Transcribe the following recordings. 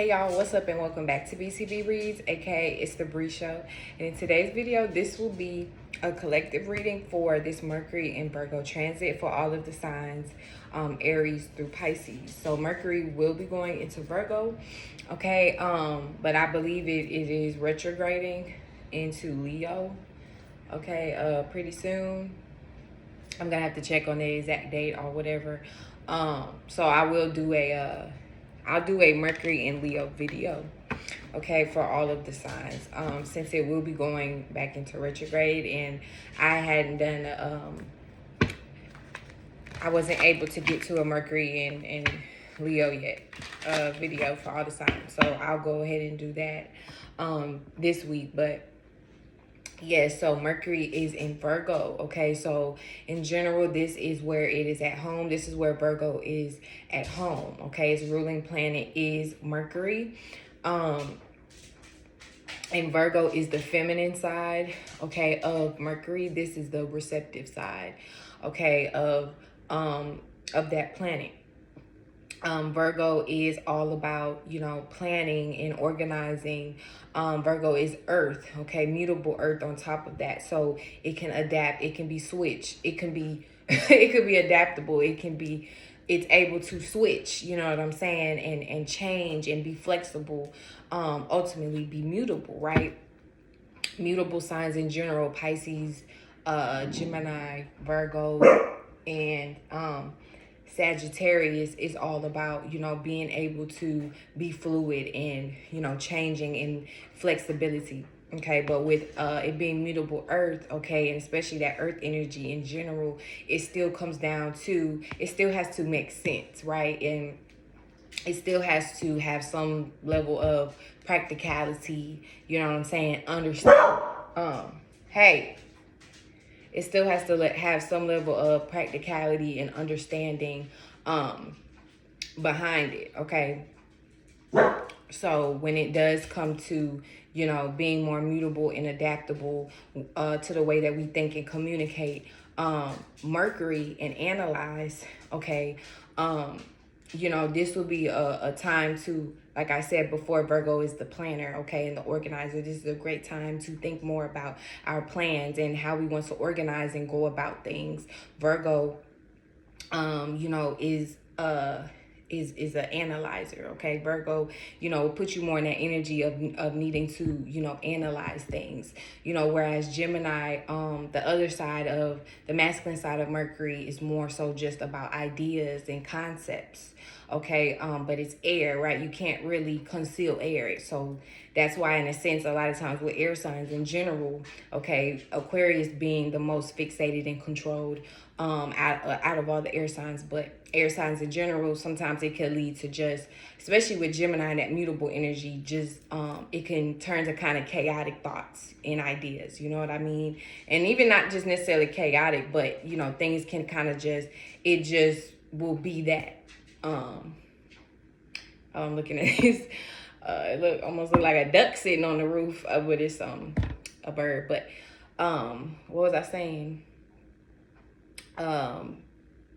Hey y'all, what's up and welcome back to B.T.P Reads, aka it's the Bree Show. And in today's video, this will be a collective reading for this Mercury and Virgo transit for all of the signs, Aries through Pisces. So Mercury will be going into Virgo, okay, but I believe it is retrograding into Leo, okay, pretty soon. I'm gonna have to check on the exact date or whatever. So I will do I'll do a Mercury and Leo video, okay, for all of the signs, since it will be going back into retrograde, and I hadn't done, I wasn't able to get to a Mercury and Leo yet, video for all the signs. So I'll go ahead and do that, this week, but yes, so Mercury is in Virgo, okay? So in general, this is where it is at home. This is where Virgo is at home, okay? Its ruling planet is Mercury. And Virgo is the feminine side, okay, of Mercury. This is the receptive side, okay, of that planet. Virgo is all about, you know, planning and organizing. Virgo is earth, okay, mutable earth on top of that. So it can adapt, it can be switched, it can be, it could be adaptable, it's able to switch, you know what I'm saying, and change and be flexible, ultimately be mutable, right? Mutable signs in general, Pisces, Gemini, Virgo, and Sagittarius is all about, you know, being able to be fluid and, you know, changing and flexibility. Okay, but with it being mutable earth, okay, and especially that earth energy in general, it still comes down to, it still has to make sense, right? And it still has to have some level of practicality, you know what I'm saying? Understand. Hey, it still has to have some level of practicality and understanding behind it, okay? So when it does come to, you know, being more mutable and adaptable to the way that we think and communicate, Mercury and analyze, okay, you know, this will be a time to, like I said before, Virgo is the planner, okay, and the organizer. This is a great time to think more about our plans and how we want to organize and go about things. Virgo, you know, is an analyzer, okay? Virgo, you know, puts you more in that energy of needing to, you know, analyze things, you know, whereas Gemini, the other side of the masculine side of Mercury is more so just about ideas and concepts, okay? But it's air, right? You can't really conceal air. So that's why, in a sense, a lot of times with air signs in general, okay, Aquarius being the most fixated and controlled out of all the air signs, but air signs in general, sometimes it can lead to just, especially with Gemini and that mutable energy, just it can turn to kind of chaotic thoughts and ideas, you know what I mean? And even not just necessarily chaotic, but, you know, things can kind of just, it just will be that. I'm looking at this. It almost look like a duck sitting on the roof, but it's a bird. But what was I saying?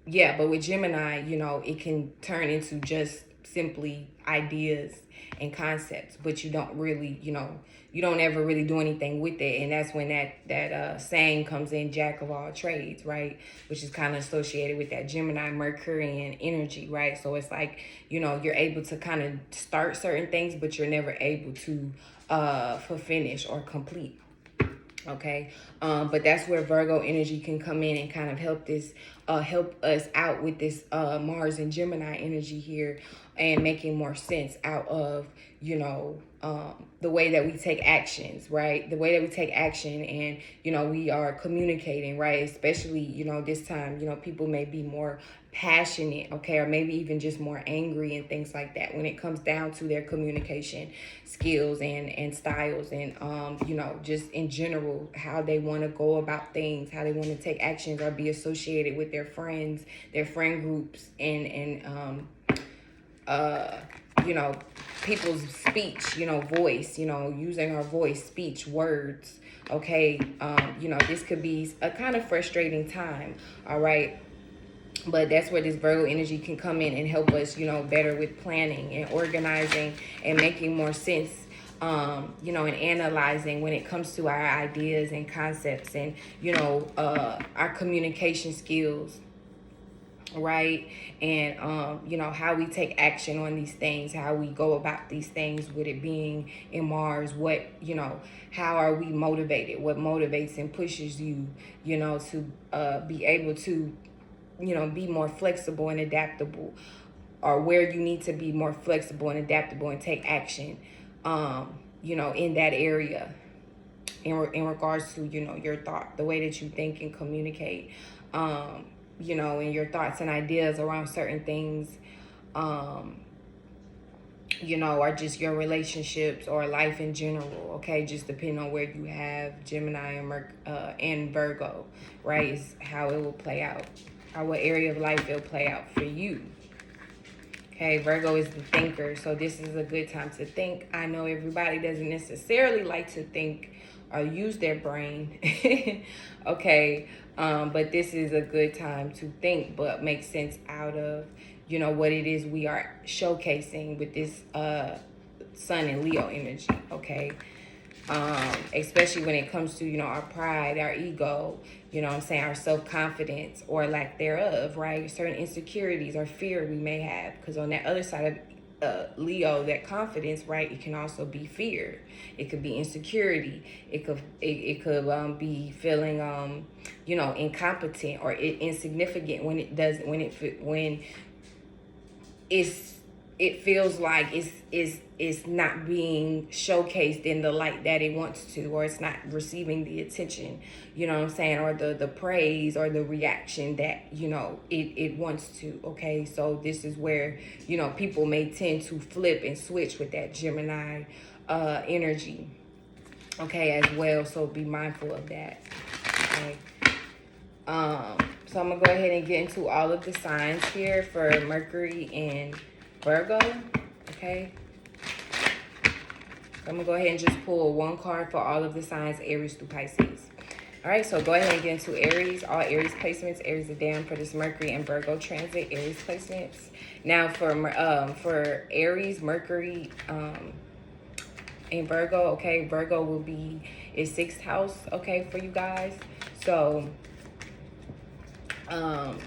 Yeah, but with Gemini, you know, it can turn into just simply ideas and concepts, but you don't really, you know, you don't ever really do anything with it. And that's when that saying comes in, jack of all trades, right? Which is kind of associated with that Gemini Mercurian energy, right? So it's like, you know, you're able to kind of start certain things, but you're never able to finish or complete. Okay, but that's where Virgo energy can come in and kind of help us out with this Mars and Gemini energy here, and making more sense out of, you know, the way that we take actions, right? The way that we take action, and, you know, we are communicating, right? Especially, you know, this time, you know, people may be more passionate, okay, or maybe even just more angry and things like that when it comes down to their communication skills and styles, and you know, just in general, how they want to go about things, how they want to take actions or be associated with their friends, their friend groups, and you know, people's speech, you know, voice, you know, using our voice, speech, words, okay? You know, this could be a kind of frustrating time, all right? But that's where this Virgo energy can come in and help us, you know, better with planning and organizing and making more sense, you know, and analyzing when it comes to our ideas and concepts and, you know, our communication skills, right? And you know, how we take action on these things, how we go about these things, with it being in Mars. What, you know, how are we motivated, what motivates and pushes you, you know, to be able to, you know, be more flexible and adaptable, or where you need to be more flexible and adaptable and take action, you know, in that area, in regards to, you know, your thought, the way that you think and communicate, you know, and your thoughts and ideas around certain things, you know, or just your relationships or life in general, okay? Just depending on where you have Gemini and Virgo, right, is how it will play out, or what area of life it'll play out for you. Okay, Virgo is the thinker, so this is a good time to think. I know everybody doesn't necessarily like to think or use their brain, okay, but this is a good time to think, but make sense out of, you know, what it is we are showcasing with this Sun and Leo energy, okay? Especially when it comes to, you know, our pride, our ego, you know what I'm saying, our self-confidence or lack thereof, right? Certain insecurities or fear we may have, because on that other side of Leo, that confidence, right, it can also be fear. It could be insecurity. It could be feeling you know, incompetent or insignificant when it feels like it's not being showcased in the light that it wants to, or it's not receiving the attention, you know what I'm saying, or the praise or the reaction that, you know, it wants to, okay? So this is where, you know, people may tend to flip and switch with that Gemini energy, okay, as well. So be mindful of that, okay? So I'm gonna go ahead and get into all of the signs here for Mercury and Virgo, okay? I'm gonna go ahead and just pull one card for all of the signs, Aries through Pisces. All right, so go ahead and get into Aries. All Aries placements, Aries are down for this Mercury and Virgo transit, Aries placements. Now for Aries, Mercury and Virgo, okay, Virgo will be in 6th house, okay, for you guys. So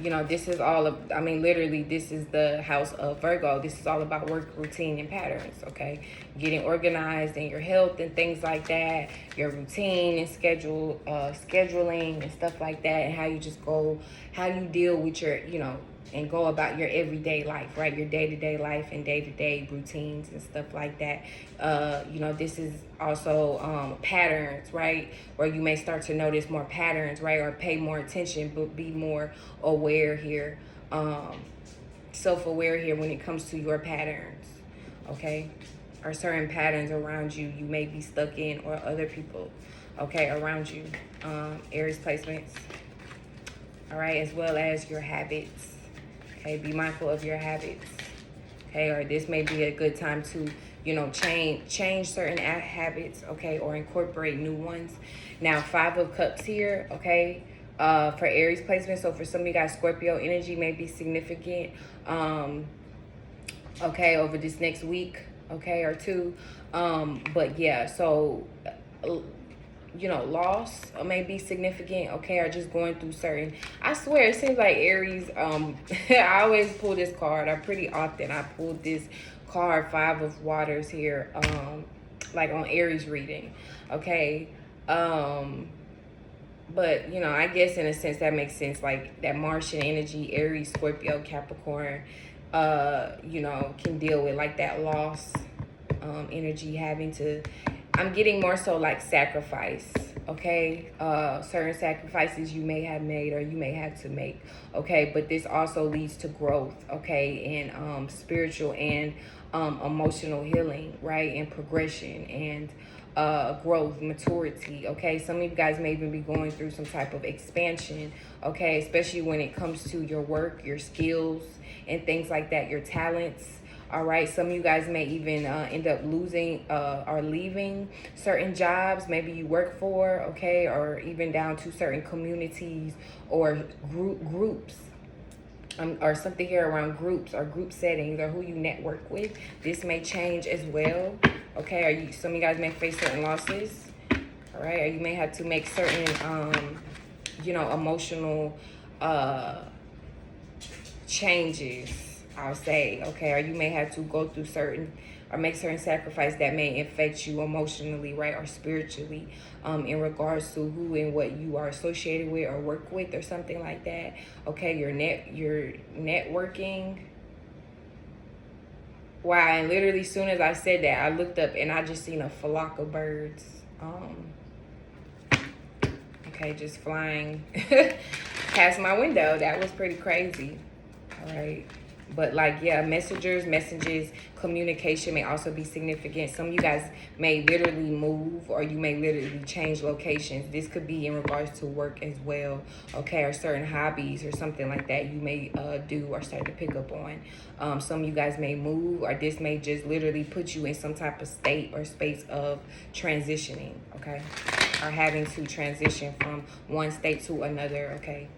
you know, this is all of, I mean, literally, this is the house of Virgo. This is all about work, routine, and patterns, okay? Getting organized in your health and things like that, your routine and scheduling and stuff like that, and how you just go, how you deal with your, you know, and go about your everyday life, right? Your day-to-day life and day-to-day routines and stuff like that. You know, this is also patterns, right? Where you may start to notice more patterns, right? Or pay more attention, but be more aware here, self-aware here when it comes to your patterns, okay? Or certain patterns around you you may be stuck in, or other people, okay, around you. Aries placements, all right, as well as your habits. Okay, be mindful of your habits. Okay, or this may be a good time to, you know, change certain habits, okay, or incorporate new ones. Now, 5 of Cups here, okay, for Aries placement. So for some of you guys, Scorpio energy may be significant, okay, over this next week, okay, or two. But yeah, so you know, loss may be significant, okay, or just going through certain, I swear, it seems like Aries, I always pull this card, pretty often I pulled this card, 5 of Waters here, like on Aries reading, okay, but, you know, I guess in a sense that makes sense, like that Martian energy, Aries, Scorpio, Capricorn, you know, can deal with like that loss, energy, having to, I'm getting more so like sacrifice, okay? Certain sacrifices you may have made or you may have to make, okay? But this also leads to growth, okay? And spiritual and emotional healing, right? And progression and growth, maturity, okay? Some of you guys may even be going through some type of expansion, okay? Especially when it comes to your work, your skills, and things like that, your talents. All right, some of you guys may even end up losing or leaving certain jobs maybe you work for, okay, or even down to certain communities or groups, or something here around groups or group settings or who you network with. This may change as well. Okay, some of you guys may face certain losses. All right, or you may have to make certain, you know, emotional changes, I'll say. Okay, or you may have to go through certain or make certain sacrifice that may affect you emotionally, right, or spiritually, in regards to who and what you are associated with or work with or something like that. Okay, your networking. Wow, and literally as soon as I said that, I looked up and I just seen a flock of birds. Okay, just flying past my window. That was pretty crazy. All right. But like, yeah, messages, communication may also be significant. Some of you guys may literally move, or you may literally change locations. This could be in regards to work as well, okay, or certain hobbies or something like that you may do or start to pick up on. Some of you guys may move, or this may just literally put you in some type of state or space of transitioning, okay, or having to transition from one state to another, okay.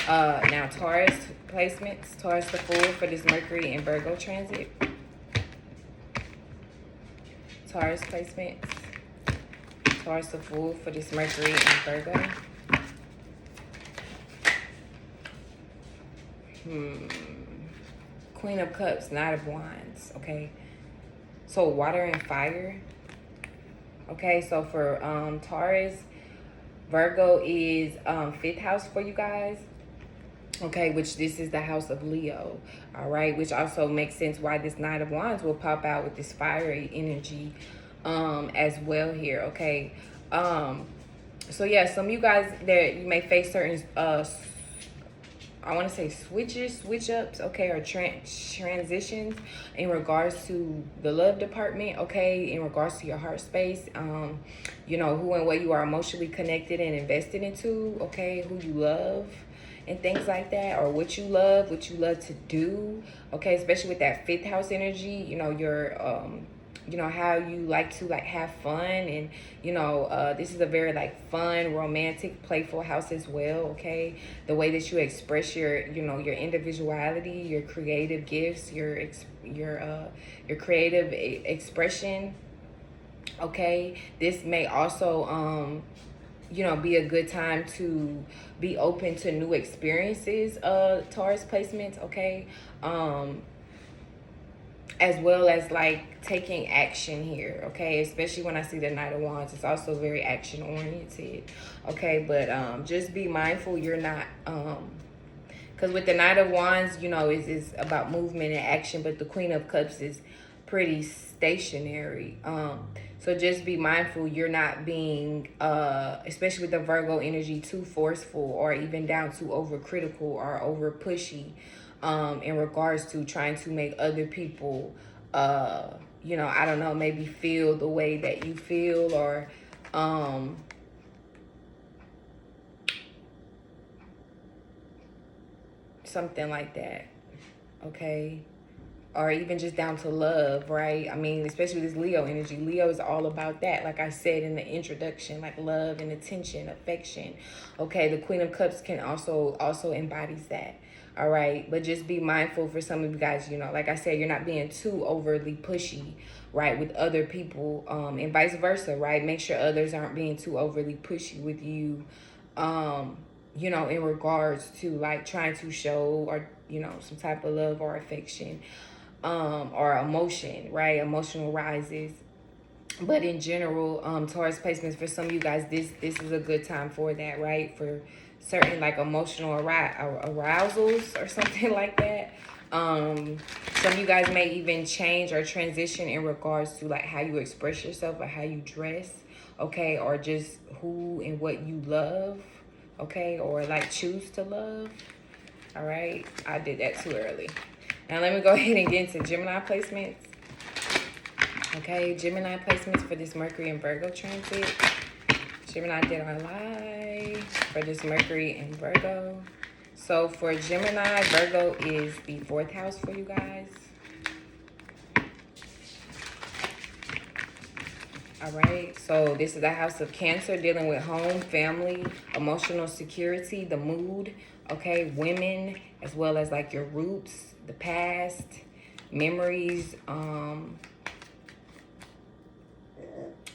Now Taurus placements, Taurus the Fool for this Mercury and Virgo transit. Taurus placements, Taurus the Fool for this Mercury and Virgo. Queen of Cups, Knight of Wands, okay. So water and fire. Okay, so for Taurus, Virgo is 5th house for you guys. Okay, which this is the house of Leo, all right, which also makes sense why this Knight of Wands will pop out with this fiery energy as well here, okay. So yeah, some of you guys that you may face certain I want to say switch ups, okay, or transitions in regards to the love department, okay, in regards to your heart space, you know, who and what you are emotionally connected and invested into, okay, who you love and things like that, or what you love to do, okay, especially with that 5th house energy, you know, your you know, how you like to like have fun, and you know, this is a very like fun, romantic, playful house as well, okay. The way that you express your, you know, your individuality, your creative gifts, your creative expression, okay. This may also you know, be a good time to be open to new experiences, Taurus placements, okay. As well as like taking action here, okay, especially when I see the Knight of Wands. It's also very action oriented, okay. But just be mindful you're not because with the Knight of Wands, you know, is about movement and action, but the Queen of Cups is pretty stationary. So just be mindful you're not being especially with the Virgo energy, too forceful, or even down to overcritical or over pushy in regards to trying to make other people you know, I don't know, maybe feel the way that you feel, or something like that, okay. Or even just down to love, right? I mean, especially this Leo energy. Leo is all about that, like I said in the introduction, like love and attention, affection, okay. The Queen of Cups can also embodies that, all right. But just be mindful for some of you guys, you know, like I said, you're not being too overly pushy, right, with other people, and vice versa, right. Make sure others aren't being too overly pushy with you, you know, in regards to like trying to show, or you know, some type of love or affection, or emotion, right, emotional rises. But in general, Taurus placements, for some of you guys, this is a good time for that, right, for certain like emotional arousals or something like that. Some of you guys may even change or transition in regards to like how you express yourself or how you dress, okay, or just who and what you love, okay, or like choose to love. All right, I did that too early. Now let me go ahead and get into Gemini placements. Okay, Gemini placements for this Mercury and Virgo transit. Gemini did our live for this Mercury and Virgo. So for Gemini, Virgo is the 4th house for you guys. All right, so this is the house of Cancer, dealing with home, family, emotional security, the mood, okay? Women, as well as like your roots, the past, memories,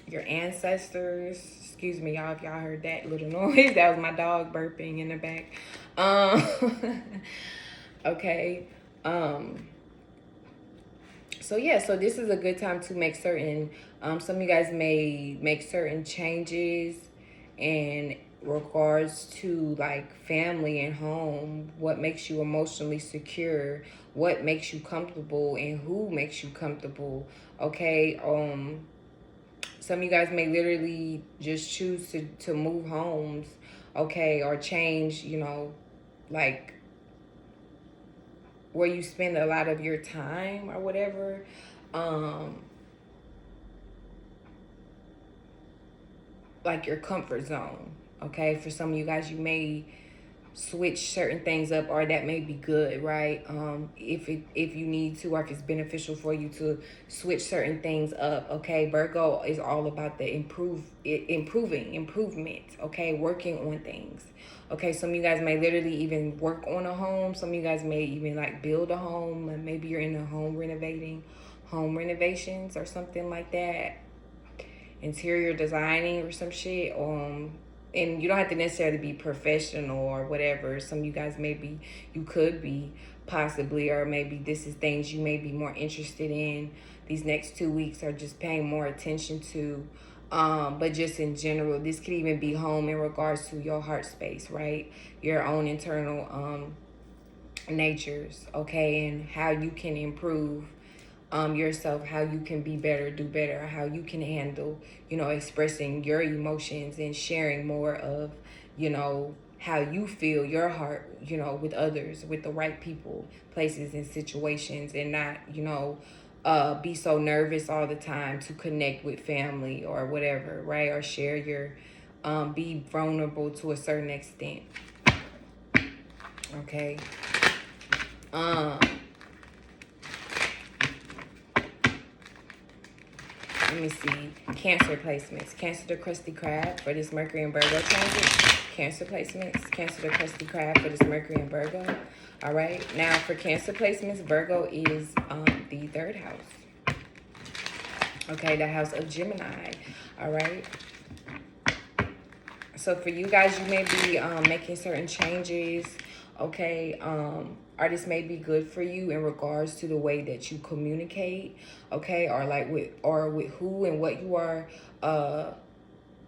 your ancestors. Excuse me, y'all, if y'all heard that little noise. That was my dog burping in the back. Okay. So yeah, so this is a good time to make certain, some of you guys may make certain changes in regards to like family and home, what makes you emotionally secure, what makes you comfortable, and who makes you comfortable. Okay. Some of you guys may literally just choose to move homes, okay, or change, you know, like where you spend a lot of your time or whatever. Like your comfort zone, okay? For some of you guys, you may switch certain things up, or that may be good, right? If you need to, or if it's beneficial for you to switch certain things up, okay? Virgo is all about the improvement, okay? Working on things, okay? Some of you guys may literally even work on a home. Some of you guys may even like build a home, and maybe you're in a home renovations or something like that, interior designing or some shit. And you don't have to necessarily be professional or whatever. Some of you guys maybe you could be, possibly, or maybe this is things you may be more interested in these next 2 weeks, or just paying more attention to. But just in general, this could even be home in regards to your heart space, right? Your own internal natures, okay? And how you can improve yourself, how you can be better, do better, how you can handle, you know, expressing your emotions and sharing more of, you know, how you feel your heart, you know, with others, with the right people, places, and situations, and not, you know, be so nervous all the time to connect with family or whatever, right? Or share your, be vulnerable to a certain extent, okay? Let me see. Cancer placements. Cancer the Krusty Krab for this Mercury and Virgo transit. Cancer placements. Cancer the Krusty Krab for this Mercury and Virgo. All right. Now for Cancer placements, Virgo is the third house. Okay, the house of Gemini. All right. So for you guys, you may be making certain changes. Okay. Or this may be good for you in regards to the way that you communicate, okay, or like with who and what you are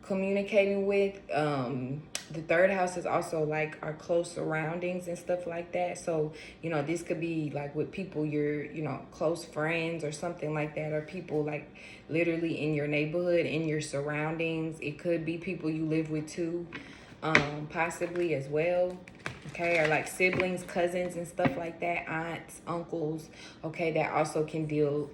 communicating with. The third house is also like our close surroundings and stuff like that. So, you know, this could be like with people you're, you know, close friends or something like that, or people like literally in your neighborhood, in your surroundings. It could be people you live with too, possibly as well. Okay, or like siblings, cousins, and stuff like that, aunts, uncles, okay, that also can deal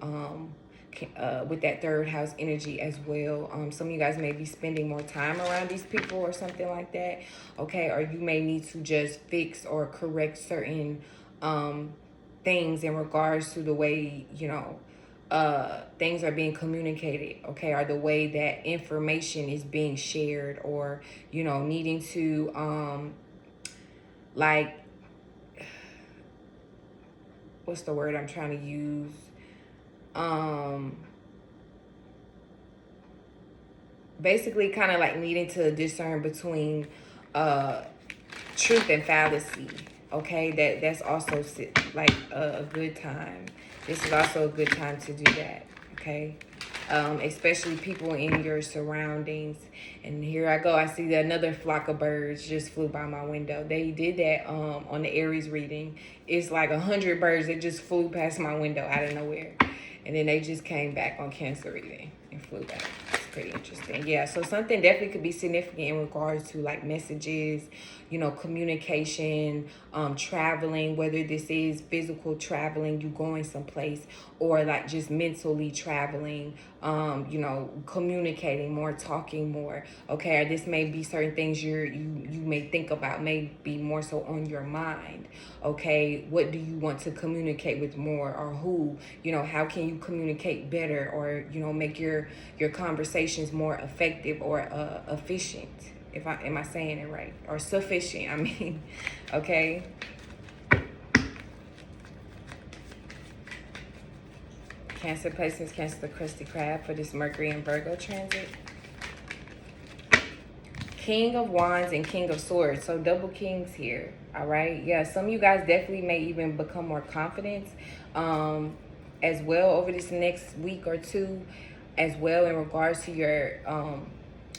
with that third house energy as well. Some of you guys may be spending more time around these people or something like that, okay, or you may need to just fix or correct certain things in regards to the way, you know, things are being communicated, okay, or the way that information is being shared, or, you know, needing to like, what's the word I'm trying to use? Basically kind of like needing to discern between truth and fallacy. Okay, that's also like a good time. This is also a good time to do that. Okay. Especially people in your surroundings. And here I go. I see that another flock of birds just flew by my window. They did that on the Aries reading. It's like 100 birds that just flew past my window out of nowhere. And then they just came back on Cancer reading and flew back. It's pretty interesting. Yeah, so something definitely could be significant in regards to like messages, you know, communication, traveling, whether this is physical traveling, you going someplace, or like just mentally traveling, you know, communicating more, talking more. Okay, or this may be certain things you may think about, may be more so on your mind. Okay, what do you want to communicate with more, or who, you know, how can you communicate better, or, you know, make your conversations more effective or efficient Am I saying it right? Or sufficient, I mean, okay? Cancer placements, Cancer the Krusty Krab for this Mercury and Virgo transit. King of Wands and King of Swords. So double kings here. All right. Yeah, some of you guys definitely may even become more confident as well over this next week or two as well in regards to your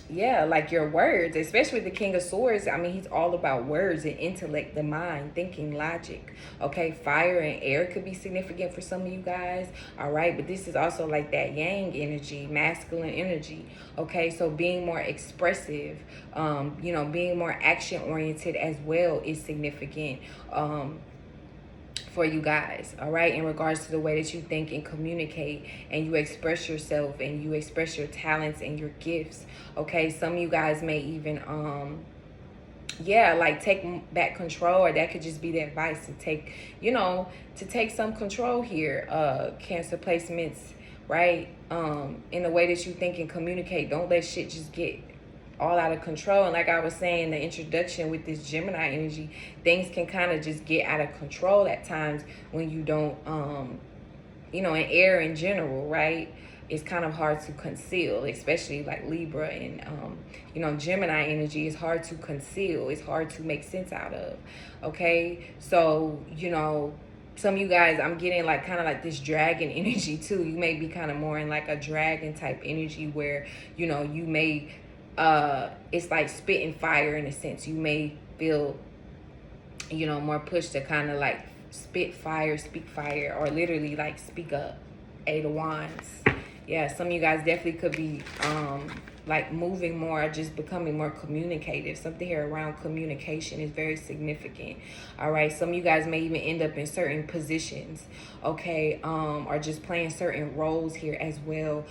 yeah, like your words, especially the King of Swords. I mean, he's all about words and intellect, the mind, thinking, logic. Okay, fire and air could be significant for some of you guys. All right, but this is also like that yang energy, masculine energy. Okay, so being more expressive, you know, being more action oriented as well is significant. For you guys, all right, in regards to the way that you think and communicate and you express yourself and you express your talents and your gifts. Okay, some of you guys may even yeah, like take back control, or that could just be the advice to take, you know, to take some control here. Cancer placements, right? In the way that you think and communicate. Don't let shit just get all out of control. And like I was saying, the introduction with this Gemini energy, things can kind of just get out of control at times when you don't you know, in air in general, right? It's kind of hard to conceal, especially like Libra and you know, Gemini energy is hard to conceal. It's hard to make sense out of. Okay, so you know, some of you guys, I'm getting like kind of like this dragon energy too. You may be kind of more in like a dragon type energy where, you know, you may it's like spitting fire in a sense. You may feel, you know, more pushed to kind of like spit fire, speak fire, or literally like speak up. Eight of Wands. Yeah, some of you guys definitely could be like moving more, just becoming more communicative. Something here around communication is very significant. All right, some of you guys may even end up in certain positions, okay, or just playing certain roles here as well.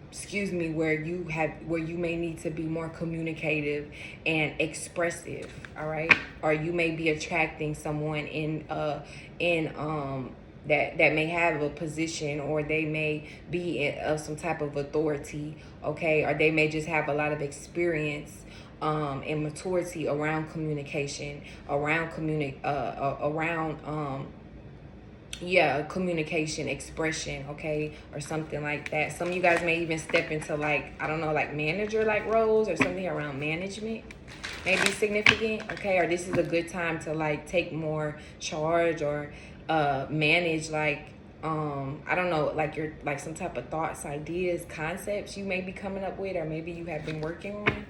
Excuse me, where you may need to be more communicative and expressive. All right, or you may be attracting someone in that may have a position, or they may be of some type of authority, okay, or they may just have a lot of experience and maturity around communication, around yeah, communication, expression, okay, or something like that. Some of you guys may even step into like, I don't know, like manager like roles or something around management may be significant, okay, or this is a good time to like take more charge or manage like I don't know, like your like some type of thoughts, ideas, concepts you may be coming up with, or maybe you have been working on.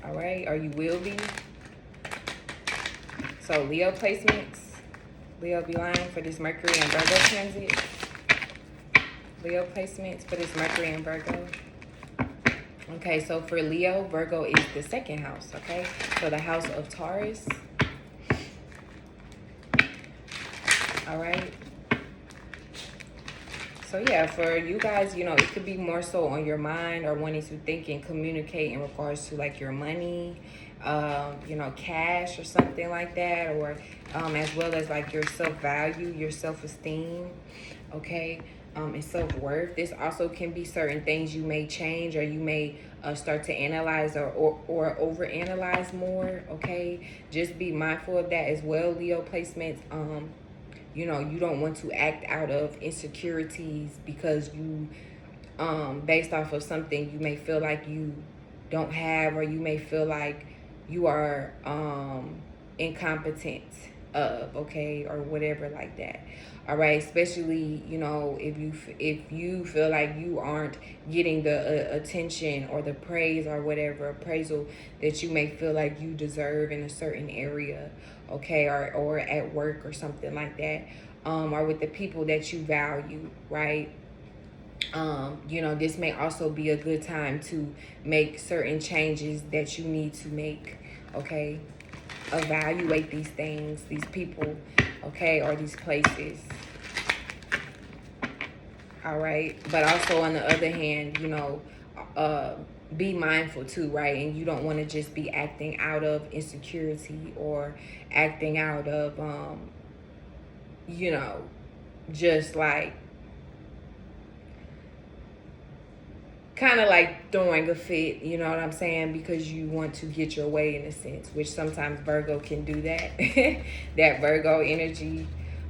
All right, or you will be. So Leo placements. Leo be lying for this Mercury and Virgo transit. Leo placements for this Mercury and Virgo. Okay, so for Leo, Virgo is the second house, okay? So the house of Taurus. All right. So yeah, for you guys, you know, it could be more so on your mind or wanting to think and communicate in regards to like your money, you know, cash or something like that, or as well as like your self-value, your self-esteem, okay, and self-worth. This also can be certain things you may change, or you may start to analyze or overanalyze more, okay? Just be mindful of that as well, Leo placements. You know, you don't want to act out of insecurities because you, based off of something you may feel like you don't have, or you may feel like you are incompetent of, okay, or whatever like that. All right, especially, you know, if you feel like you aren't getting the attention or the praise or whatever appraisal that you may feel like you deserve in a certain area, okay, or at work or something like that, or with the people that you value, right? You know, this may also be a good time to make certain changes that you need to make, okay? Evaluate these things, these people, okay, or these places. All right, but also on the other hand, you know, be mindful too, right? And you don't want to just be acting out of insecurity or acting out of you know, just like kind of like throwing a fit, you know what I'm saying? Because you want to get your way in a sense, which sometimes Virgo can do that. That Virgo energy,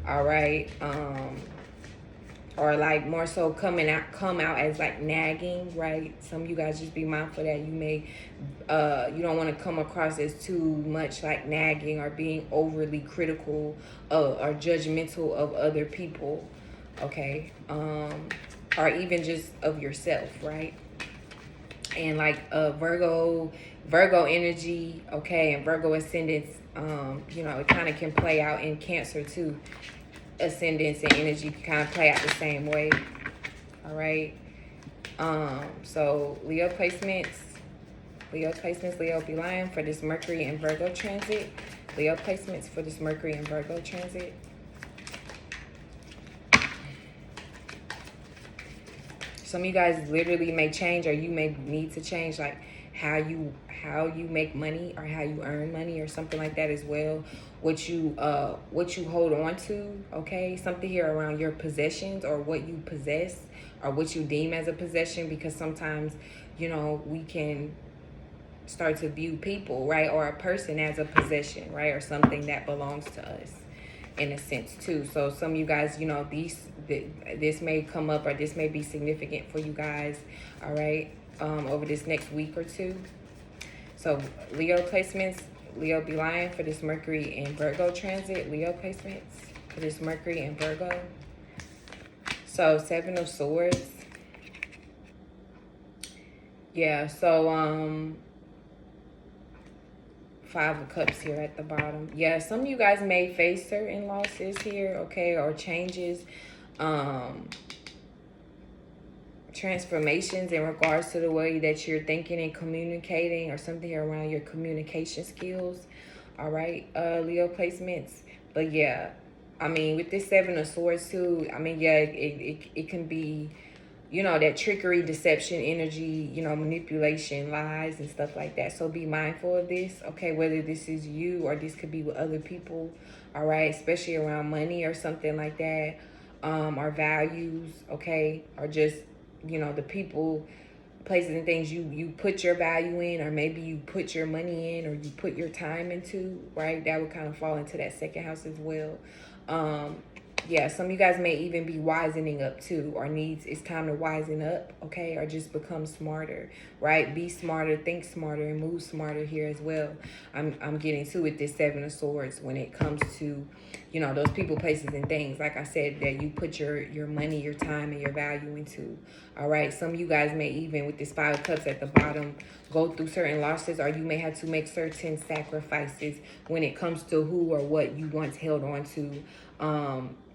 all right? Or like more so come out as like nagging, right? Some of you guys just be mindful that you may you don't want to come across as too much like nagging or being overly critical or judgmental of other people, okay? Or even just of yourself, right? And like Virgo energy, okay, and Virgo ascendants, you know, it kind of can play out in Cancer too. Ascendants and energy can kind of play out the same way. All right. So Leo placements, Leo be lying for this Mercury and Virgo transit. Leo placements for this Mercury and Virgo transit. Some of you guys literally may change, or you may need to change like how you make money or how you earn money or something like that as well. What you hold on to, okay? Something here around your possessions or what you possess or what you deem as a possession, because sometimes, you know, we can start to view people, right, or a person as a possession, right, or something that belongs to us in a sense too. So some of you guys, you know, this may come up, or this may be significant for you guys, all right, over this next week or two. So Leo placements, Leo be lying for this Mercury and Virgo transit. Leo placements for this Mercury and Virgo. So 7 of Swords. Yeah, so 5 of Cups here at the bottom. Yeah, some of you guys may face certain losses here, okay, or changes, transformations in regards to the way that you're thinking and communicating, or something here around your communication skills, all right, Leo placements. But yeah, I mean, with this 7 of Swords too, I mean, yeah, it can be, you know, that trickery, deception energy, you know, manipulation, lies and stuff like that. So be mindful of this, okay, whether this is you or this could be with other people, all right, especially around money or something like that, or values, okay, or just, you know, the people, places and things you put your value in, or maybe you put your money in, or you put your time into, right? That would kind of fall into that second house as well. Yeah, some of you guys may even be wisening up too, or it's time to wisen up, okay? Or just become smarter, right? Be smarter, think smarter, and move smarter here as well. I'm getting to with this 7 of Swords when it comes to, you know, those people, places, and things, like I said, that you put your money, your time, and your value into, all right? Some of you guys may even, with this 5 of Cups at the bottom, go through certain losses, or you may have to make certain sacrifices when it comes to who or what you once held on to,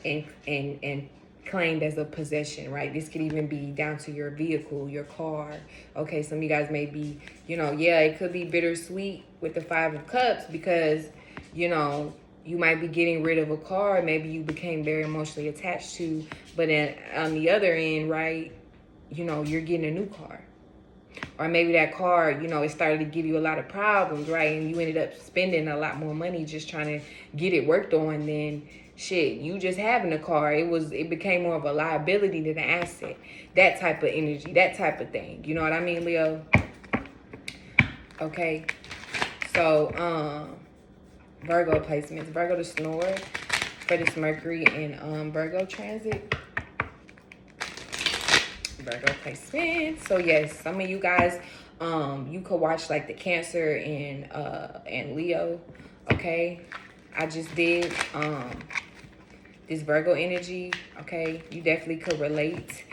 and claimed as a possession, right? This could even be down to your vehicle, your car. Okay, some of you guys may be, you know, yeah, it could be bittersweet with the 5 of Cups, because, you know, you might be getting rid of a car maybe you became very emotionally attached to, but then on the other end, right, you know, you're getting a new car. Or maybe that car, you know, it started to give you a lot of problems, right? And you ended up spending a lot more money just trying to get it worked on than shit, you just having a car. It became more of a liability than an asset. That type of energy, that type of thing. You know what I mean, Leo? Okay. So, Virgo placements. Virgo to snore for this Mercury and Virgo transit. Virgo placement. So yes, some of you guys, you could watch like the Cancer and Leo, okay? I just did this Virgo energy, okay? You definitely could relate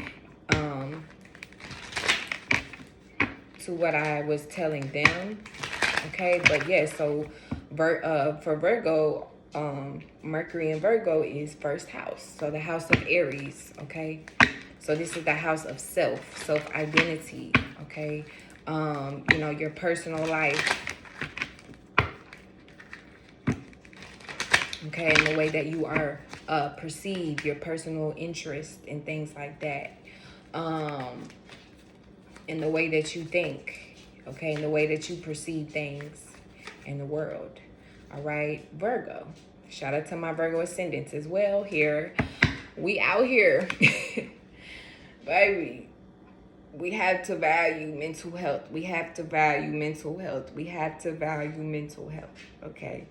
to what I was telling them, okay? But yeah, so for Virgo, Mercury and Virgo is first house, so the house of Aries, okay? So this is the house of self-identity, okay? You know, your personal life, okay, and the way that you are perceived, your personal interest and things like that, and the way that you think, okay, and the way that you perceive things in the world, all right? Virgo, shout out to my Virgo ascendants as well here. We out here. Baby, we have to value mental health. We have to value mental health. We have to value mental health. Okay.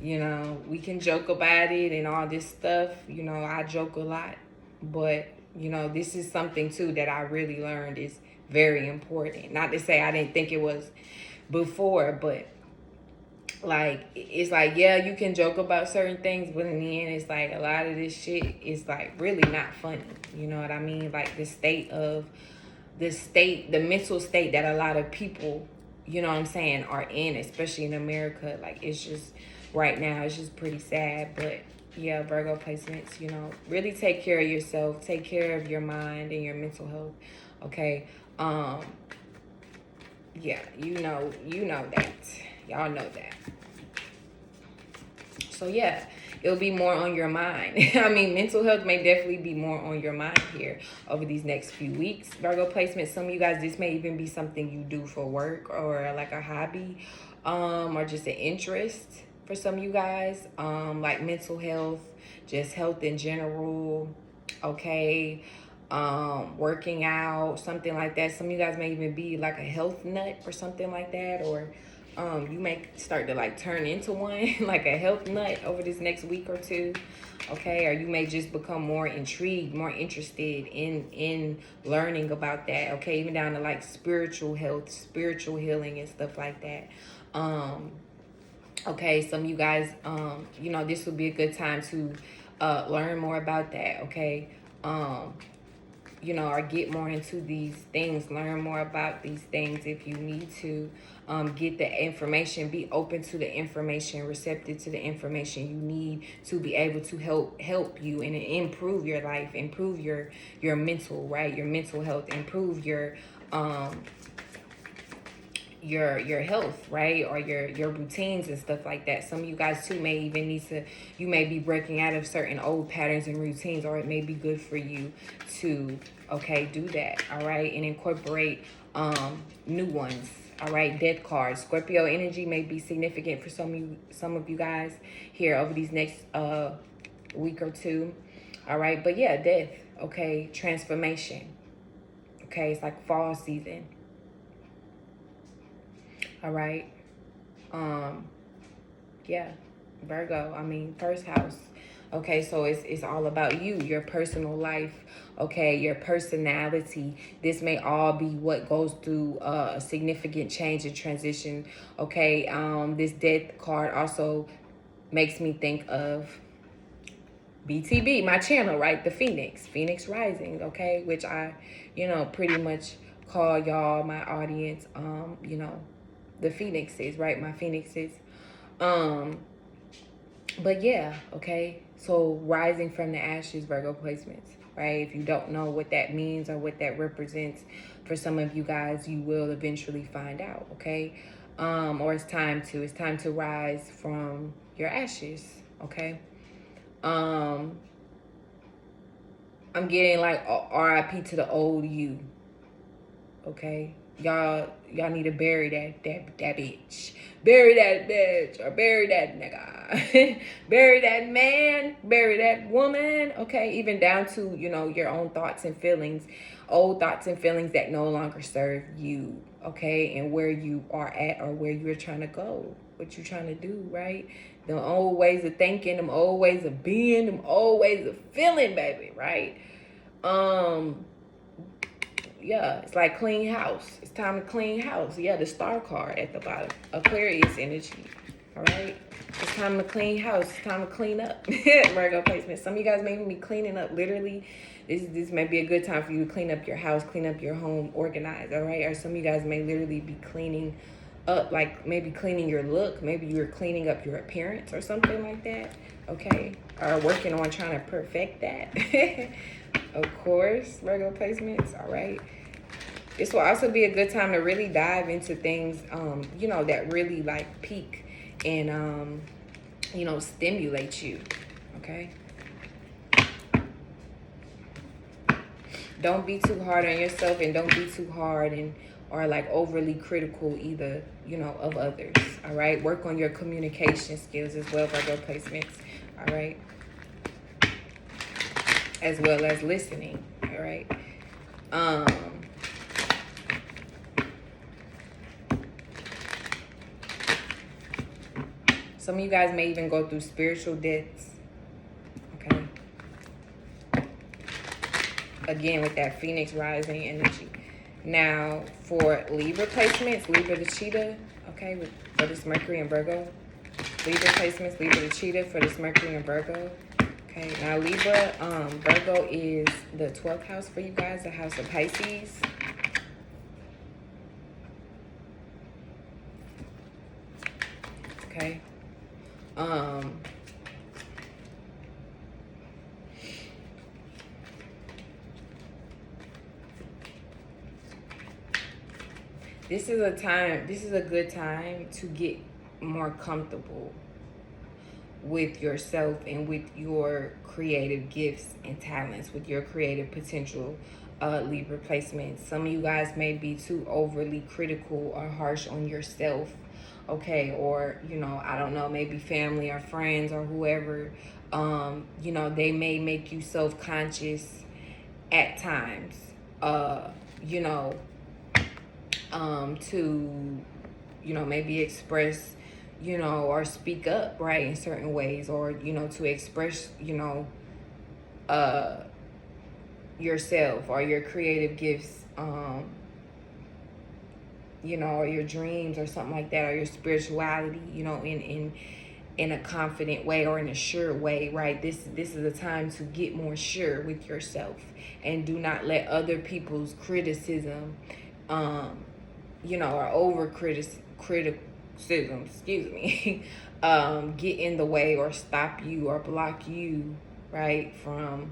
You know, we can joke about it and all this stuff. You know, I joke a lot. But, you know, this is something too that I really learned is very important. Not to say I didn't think it was before, but like, it's like, yeah, you can joke about certain things, but in the end, it's like a lot of this shit is like really not funny. You know what I mean? Like the mental state that a lot of people, you know what I'm saying, are in, especially in America. Like, it's just, right now, it's just pretty sad. But yeah, Virgo placements, you know, really take care of yourself, take care of your mind and your mental health. Okay. Yeah, you know that. Y'all know that. So yeah, it'll be more on your mind. I mean, mental health may definitely be more on your mind here over these next few weeks. Virgo placement, some of you guys, this may even be something you do for work or like a hobby, or just an interest for some of you guys. Like mental health, just health in general, okay? Working out, something like that. Some of you guys may even be like a health nut or something like that, or you may start to like turn into one, like a health nut over this next week or two, okay? Or you may just become more intrigued, more interested in learning about that, okay? Even down to like spiritual health, spiritual healing and stuff like that. Okay, some of you guys, you know, this would be a good time to learn more about that, okay? You know, or get more into these things, learn more about these things if you need to. Get the information, be open to the information, receptive to the information you need to be able to help you and improve your life, improve your mental, right? Your mental health, improve your health, right? Or your routines and stuff like that. Some of you guys too may even need to, you may be breaking out of certain old patterns and routines, or it may be good for you to, okay, do that, all right? And incorporate new ones, all right? Death cards. Scorpio energy may be significant for some of you guys here over these next week or two, all right? But yeah, death, okay? Transformation, okay? It's like fall season. All right. Yeah, Virgo, I mean, first house. Okay, so it's all about you, your personal life, okay, your personality. This may all be what goes through a significant change and transition, okay? This death card also makes me think of B.T.P, my channel, right? The Phoenix Rising, okay? Which I, you know, pretty much call y'all, my audience, you know, the Phoenixes, right? My Phoenixes. But yeah, okay. So rising from the ashes, Virgo placements, right? If you don't know what that means or what that represents for some of you guys, you will eventually find out, okay? Or it's time to rise from your ashes, okay? I'm getting like RIP to the old you, okay? Y'all need to bury that bitch. Bury that bitch, or bury that nigga. Bury that man, bury that woman, okay? Even down to, you know, your own thoughts and feelings, old thoughts and feelings that no longer serve you, okay? And where you are at or where you're trying to go, what you're trying to do, right? The old ways of thinking, them old ways of being, them old ways of feeling, baby, right? Yeah, it's like clean house. It's time to clean house. Yeah, the star card at the bottom. Aquarius energy. All right? It's time to clean house. It's time to clean up. Virgo placement. Some of you guys may even be cleaning up. Literally, this may be a good time for you to clean up your house, clean up your home, organize, all right? Or some of you guys may literally be cleaning up, like maybe cleaning your look. Maybe you're cleaning up your appearance or something like that, okay? Or working on trying to perfect that. Of course, Virgo placements, all right? This will also be a good time to really dive into things, you know, that really like peak and, you know, stimulate you, okay? Don't be too hard on yourself, and don't be too hard and or like overly critical either, you know, of others, all right? Work on your communication skills as well, Virgo placements, all right? As well as listening, all right? Some of you guys may even go through spiritual deaths. Okay. Again, with that Phoenix rising energy. Now, for Libra placements, Libra the cheetah, okay, for this Mercury and Virgo. Libra placements, Libra the cheetah for this Mercury and Virgo. Okay, now Libra, Virgo is the 12th house for you guys, the house of Pisces. Okay. This is a good time to get more comfortable with yourself and with your creative gifts and talents, with your creative potential, Libra placement. Some of you guys may be too overly critical or harsh on yourself, okay? Or, you know, I don't know, maybe family or friends or whoever, you know, they may make you self-conscious at times, you know, to, you know, maybe express, you know, or speak up, right, in certain ways, or, you know, to express, you know, yourself or your creative gifts, you know, or your dreams or something like that, or your spirituality, you know, in a confident way or in a sure way, right? This is a time to get more sure with yourself, and do not let other people's criticism, you know, or over criticism, excuse me, get in the way or stop you or block you, right, from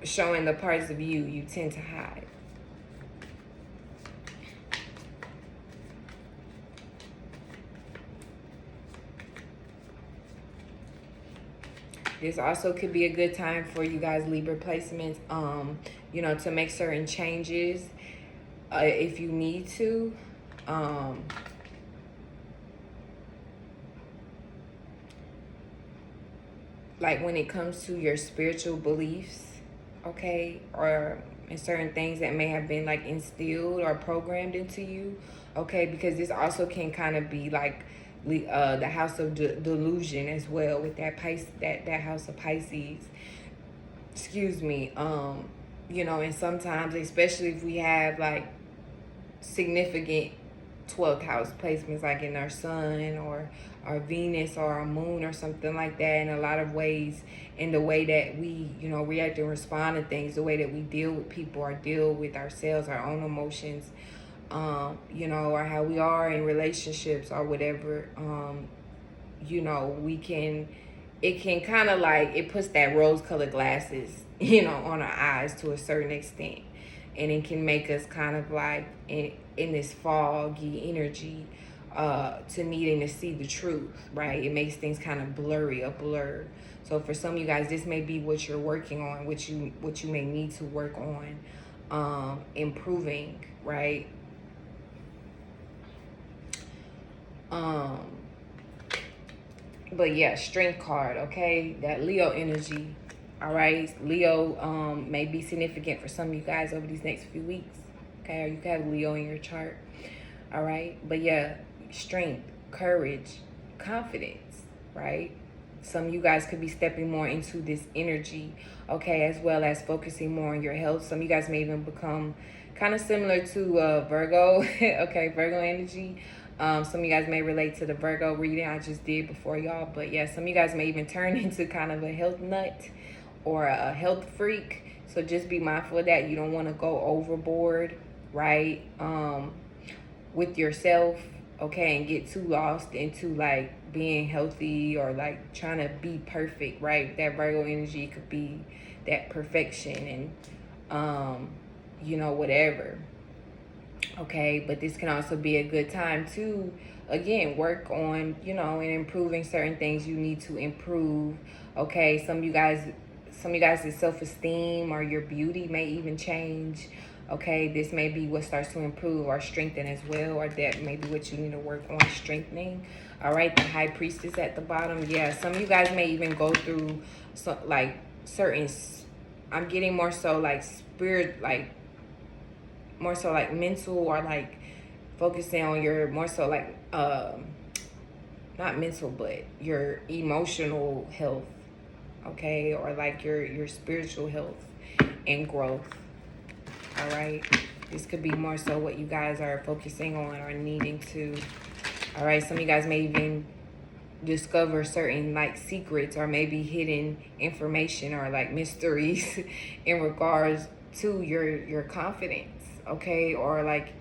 showing the parts of you tend to hide. This also could be a good time for you guys, Libra placements, you know, to make certain changes if you need to. Like when it comes to your spiritual beliefs, okay, or in certain things that may have been like instilled or programmed into you, okay, because this also can kind of be like the house of delusion as well, with that that house of Pisces, excuse me. You know, and sometimes, especially if we have like significant 12th house placements, like in our sun or our Venus or our moon or something like that, in a lot of ways, in the way that we, you know, react and respond to things, the way that we deal with people or deal with ourselves, our own emotions, you know, or how we are in relationships or whatever, you know, it can kind of like, it puts that rose-colored glasses, you know, on our eyes to a certain extent. And it can make us kind of like in this foggy energy, to needing to see the truth, right? It makes things kind of blurry, a blur. So for some of you guys, this may be what you're working on, what you may need to work on, improving, right? But yeah, strength card, okay? That Leo energy, all right? Leo may be significant for some of you guys over these next few weeks, okay? Or you can have Leo in your chart, all right? But yeah, strength, courage, confidence, right? Some of you guys could be stepping more into this energy, okay, as well as focusing more on your health. Some of you guys may even become kind of similar to Virgo, okay, Virgo energy. Some of you guys may relate to the Virgo reading I just did before y'all. But yeah, some of you guys may even turn into kind of a health nut or a health freak. So just be mindful of that. You don't want to go overboard, right, with yourself, okay, and get too lost into like being healthy or like trying to be perfect, right? That Virgo energy could be that perfection and you know, whatever, okay? But this can also be a good time to, again, work on, you know, and improving certain things you need to improve, okay? Some of you guys' self-esteem or your beauty may even change, okay? This may be what starts to improve or strengthen as well, or that may be what you need to work on strengthening. All right, the High Priestess at the bottom. Yeah, some of you guys may even go through some like certain, I'm getting more so like spirit, like more so like mental or like focusing on your more so like not mental, but your emotional health, okay, or like your spiritual health and growth. All right, this could be more so what you guys are focusing on or needing to. All right, some of you guys may even discover certain like secrets or maybe hidden information or like mysteries in regards to your confidence, okay, or like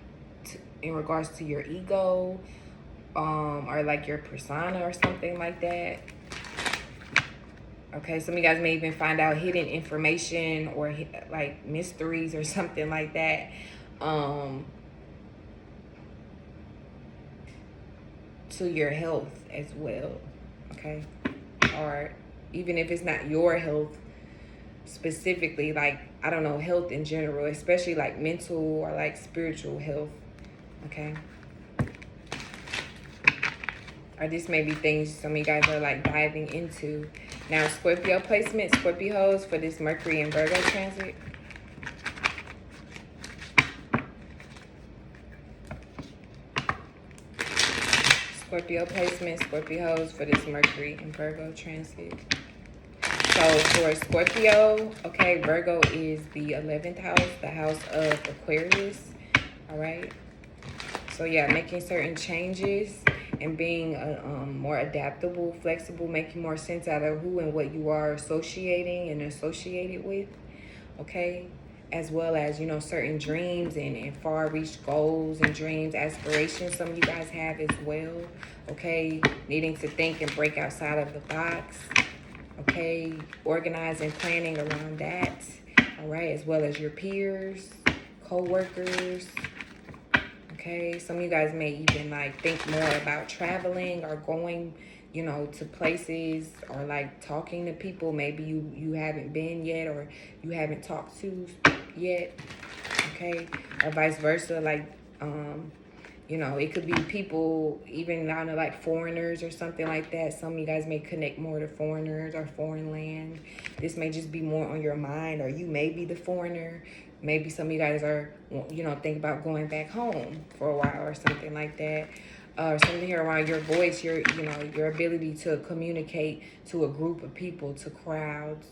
in regards to your ego, or like your persona or something like that. Okay, some of you guys may even find out hidden information or like mysteries or something like that. To your health as well, okay? Or even if it's not your health specifically, like, I don't know, health in general, especially like mental or like spiritual health, okay? Or this may be things some of you guys are like diving into. Now, Scorpio placement, Scorpios for this Mercury and Virgo transit. Scorpio placement, Scorpios for this Mercury and Virgo transit. So for Scorpio, okay, Virgo is the 11th house, the house of Aquarius, all right? So yeah, making certain changes and being more adaptable, flexible, making more sense out of who and what you are associating and associated with, okay? As well as, you know, certain dreams and far-reach goals and dreams, aspirations some of you guys have as well, okay? Needing to think and break outside of the box, okay? Organizing, planning around that, all right? As well as your peers, co-workers, okay? Some of you guys may even like think more about traveling or going, you know, to places or like talking to people maybe you haven't been yet or you haven't talked to yet, okay? Or vice versa, like you know, it could be people even down to like foreigners or something like that. Some of you guys may connect more to foreigners or foreign land. This may just be more on your mind, or you may be the foreigner. Maybe some of you guys are, you know, think about going back home for a while or something like that. Something here around your voice, your, you know, your ability to communicate to a group of people, to crowds,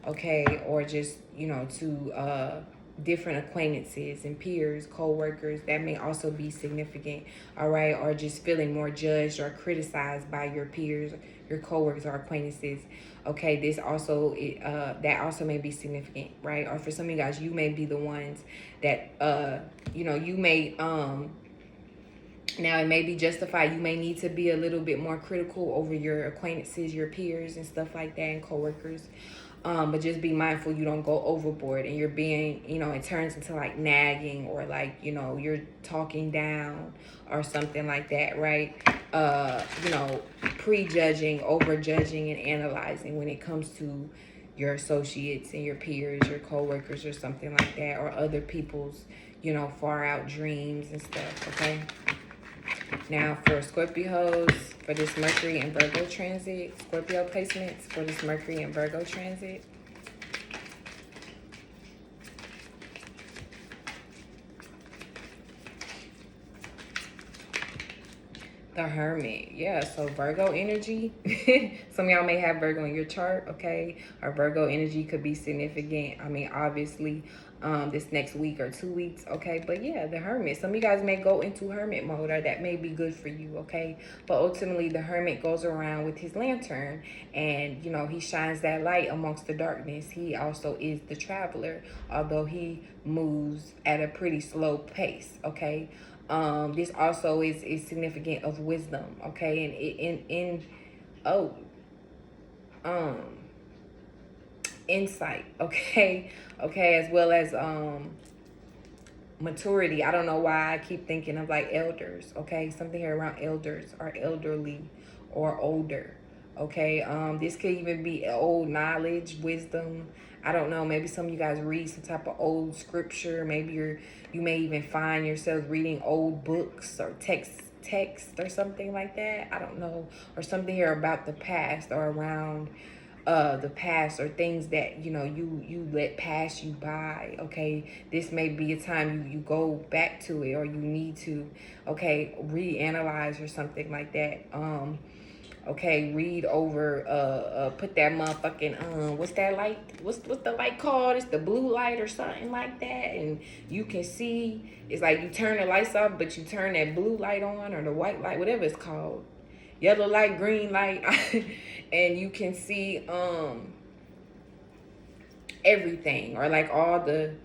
okay, or just, you know, to different acquaintances and peers, co-workers, that may also be significant, all right, or just feeling more judged or criticized by your peers, your co-workers or acquaintances, okay, this also, that also may be significant, right? Or for some of you guys, you may be the ones that, you know, you may, now it may be justified, you may need to be a little bit more critical over your acquaintances, your peers and stuff like that, and co-workers. But just be mindful you don't go overboard and you're being, you know, it turns into like nagging or like, you know, you're talking down or something like that, right? You know, prejudging, overjudging, and analyzing when it comes to your associates and your peers, your co-workers or something like that, or other people's, you know, far out dreams and stuff, okay? Now for Scorpios, for this Mercury and Virgo transit, Scorpio placements for this Mercury and Virgo transit. The Hermit, yeah, so Virgo energy. Some of y'all may have Virgo in your chart, okay? Or Virgo energy could be significant. I mean, obviously, this next week or 2 weeks, okay? But yeah, the Hermit. Some of you guys may go into Hermit mode, or that may be good for you, okay? But ultimately, the Hermit goes around with his lantern, and, you know, he shines that light amongst the darkness. He also is the traveler, although he moves at a pretty slow pace, okay? This also is significant of wisdom, okay, and insight, okay, okay, as well as maturity. I don't know why I keep thinking of like elders, okay, something here around elders or elderly or older, okay. This could even be old knowledge, wisdom. I don't know, maybe some of you guys read some type of old scripture. Maybe you may even find yourself reading old books or text or something like that. I don't know, or something here about the past or around the past, or things that you let pass you by. Okay, this may be a time you go back to it, or you need to, okay, reanalyze or something like that. Okay, read over, put that motherfucking, what's that light? What's the light called? It's the blue light or something like that. And you can see, it's like you turn the lights off, but you turn that blue light on, or the white light, whatever it's called. Yellow light, green light. And you can see, everything, or like all the,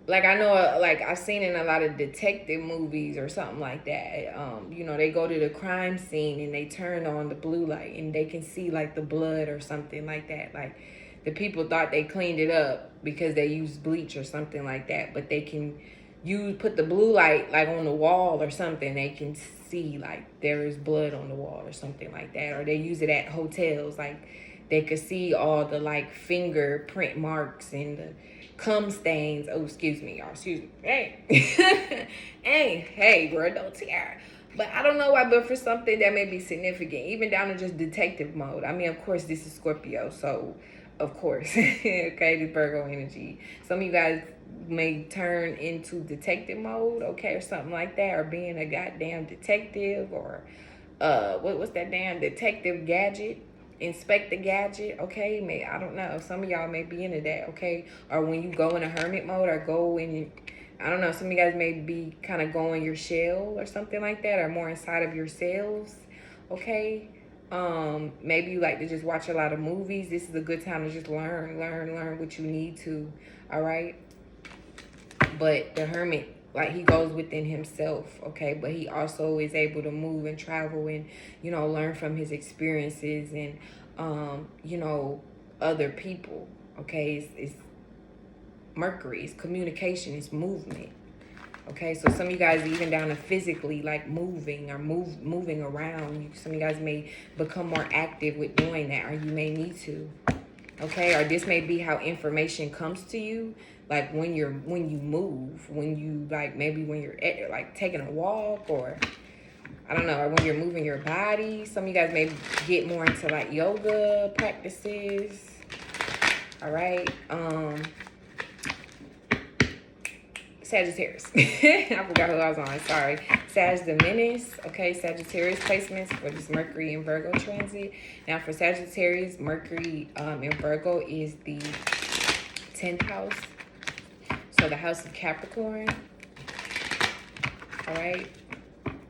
like I know, like I've seen in a lot of detective movies or something like that. They go to the crime scene and they turn on the blue light and they can see like the blood or something like that. Like the people thought they cleaned it up because they used bleach or something like that, but they can put the blue light like on the wall or something. They can see like there is blood on the wall or something like that. Or they use it at hotels, like they could see all the like fingerprint marks and the cum stains. Oh, excuse me, y'all. Excuse me. Hey. hey, bro, don't tear. But I don't know why, but for something that may be significant, even down to just detective mode. I mean, of course, this is Scorpio, so of course, okay, the Virgo energy. Some of you guys may turn into detective mode, okay, or something like that, or being a goddamn detective, or what's that damn detective gadget? Inspect the gadget, okay? I don't know. Some of y'all may be into that, okay? Or when you go in a hermit mode, or go in, I don't know, some of you guys may be kind of going your shell or something like that, or more inside of yourselves, okay? Maybe you like to just watch a lot of movies. This is a good time to just learn what you need to, all right? But the hermit, like, he goes within himself, okay? But he also is able to move and travel and, learn from his experiences and, other people, okay? It's Mercury, it's communication, it's movement, okay? So some of you guys, even down to physically, like, moving or moving around. Some of you guys may become more active with doing that, or you may need to, okay? Or this may be how information comes to you, like when you move, when you, like, maybe when you're like taking a walk, or I don't know, or when you're moving your body. Some of you guys may get more into like yoga practices, all right? Sagittarius. I forgot who I was on. Sorry. Sag the Menace. Okay, Sagittarius placements for this Mercury and Virgo transit. Now for Sagittarius, Mercury in Virgo is the 10th house. So the house of Capricorn. All right.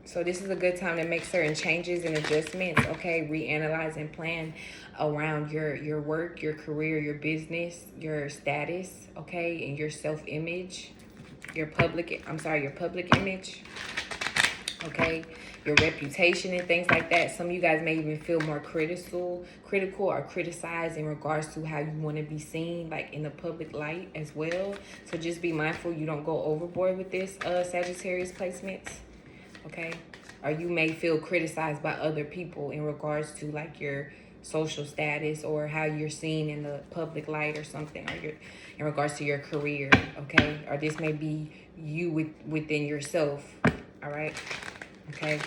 So this is a good time to make certain changes and adjustments. Okay, reanalyze and plan around your work, your career, your business, your status. Okay, and your self-image. Your public image, okay, your reputation and things like that. Some of you guys may even feel more critical or criticized in regards to how you want to be seen, like in the public light as well. So just be mindful you don't go overboard with this Sagittarius placements, okay? Or you may feel criticized by other people in regards to like your social status, or how you're seen in the public light or something, or in regards to your career, okay? Or this may be you within yourself, all right? Okay.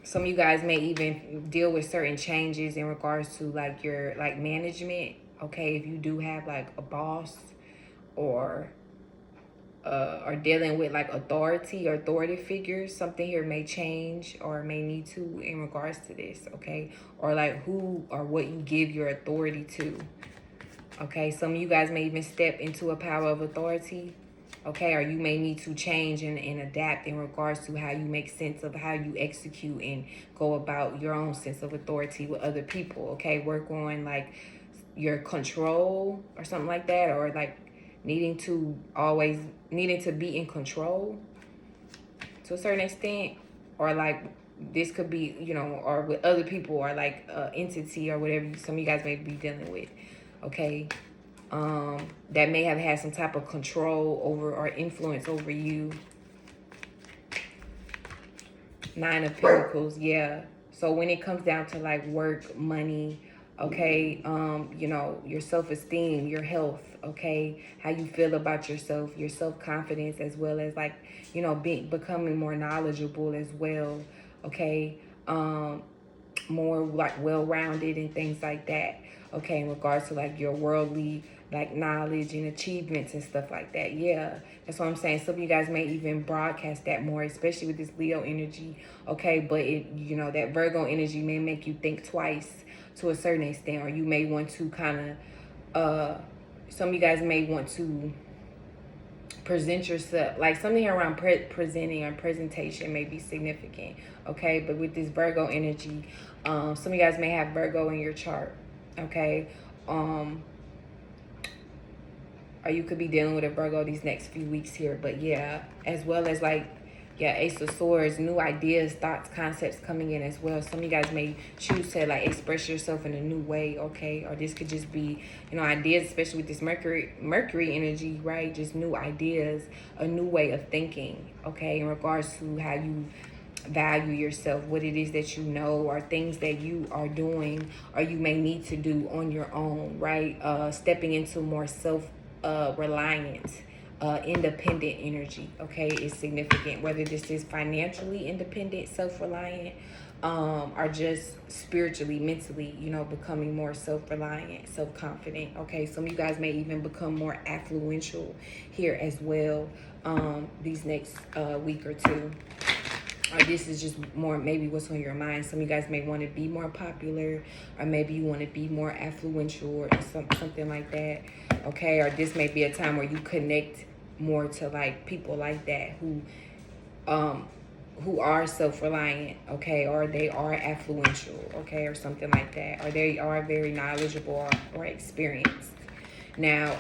Some of you guys may even deal with certain changes in regards to like your like management, okay? If you do have like a boss, or dealing with like authority figures, something here may change or may need to in regards to this, okay? Or like who or what you give your authority to, okay? Some of you guys may even step into a power of authority, okay? Or you may need to change and adapt in regards to how you make sense of how you execute and go about your own sense of authority with other people, okay? Work on like your control or something like that, or like needing to be in control to a certain extent, or like this could be, or with other people, or like entity or whatever some of you guys may be dealing with, okay? That may have had some type of control over or influence over you. 9 of Pentacles, yeah. So when it comes down to like work, money, okay, your self-esteem, your health, okay, how you feel about yourself, your self-confidence, as well as like, becoming more knowledgeable as well, okay, more like well-rounded and things like that, okay, in regards to like your worldly like knowledge and achievements and stuff like that. Yeah, that's what I'm saying. Some of you guys may even broadcast that more, especially with this Leo energy, okay, but it, you know, that Virgo energy may make you think twice to a certain extent, or you may want to kind of some of you guys may want to present yourself, like something here around presenting or presentation may be significant, okay. But with this Virgo energy, some of you guys may have Virgo in your chart, okay, or you could be dealing with a Virgo these next few weeks here. But yeah, as well as like, yeah, Ace of Swords, new ideas, thoughts, concepts coming in as well. Some of you guys may choose to like express yourself in a new way, okay? Or this could just be, you know, ideas, especially with this Mercury energy, right? Just new ideas, a new way of thinking, okay? In regards to how you value yourself, what it is that you know, or things that you are doing or you may need to do on your own, right? Stepping into more self-reliance. Independent energy, okay, is significant, whether this is financially independent, self-reliant, or just spiritually, mentally, you know, becoming more self-reliant, self-confident, okay. Some of you guys may even become more affluential here as well, these next week or two. Or this is just more maybe what's on your mind. Some of you guys may want to be more popular, or maybe you want to be more affluential, or something like that, okay. Or this may be a time where you connect more to like people like that who are self-reliant, okay, or they are affluential, okay, or something like that, or they are very knowledgeable or experienced. Now,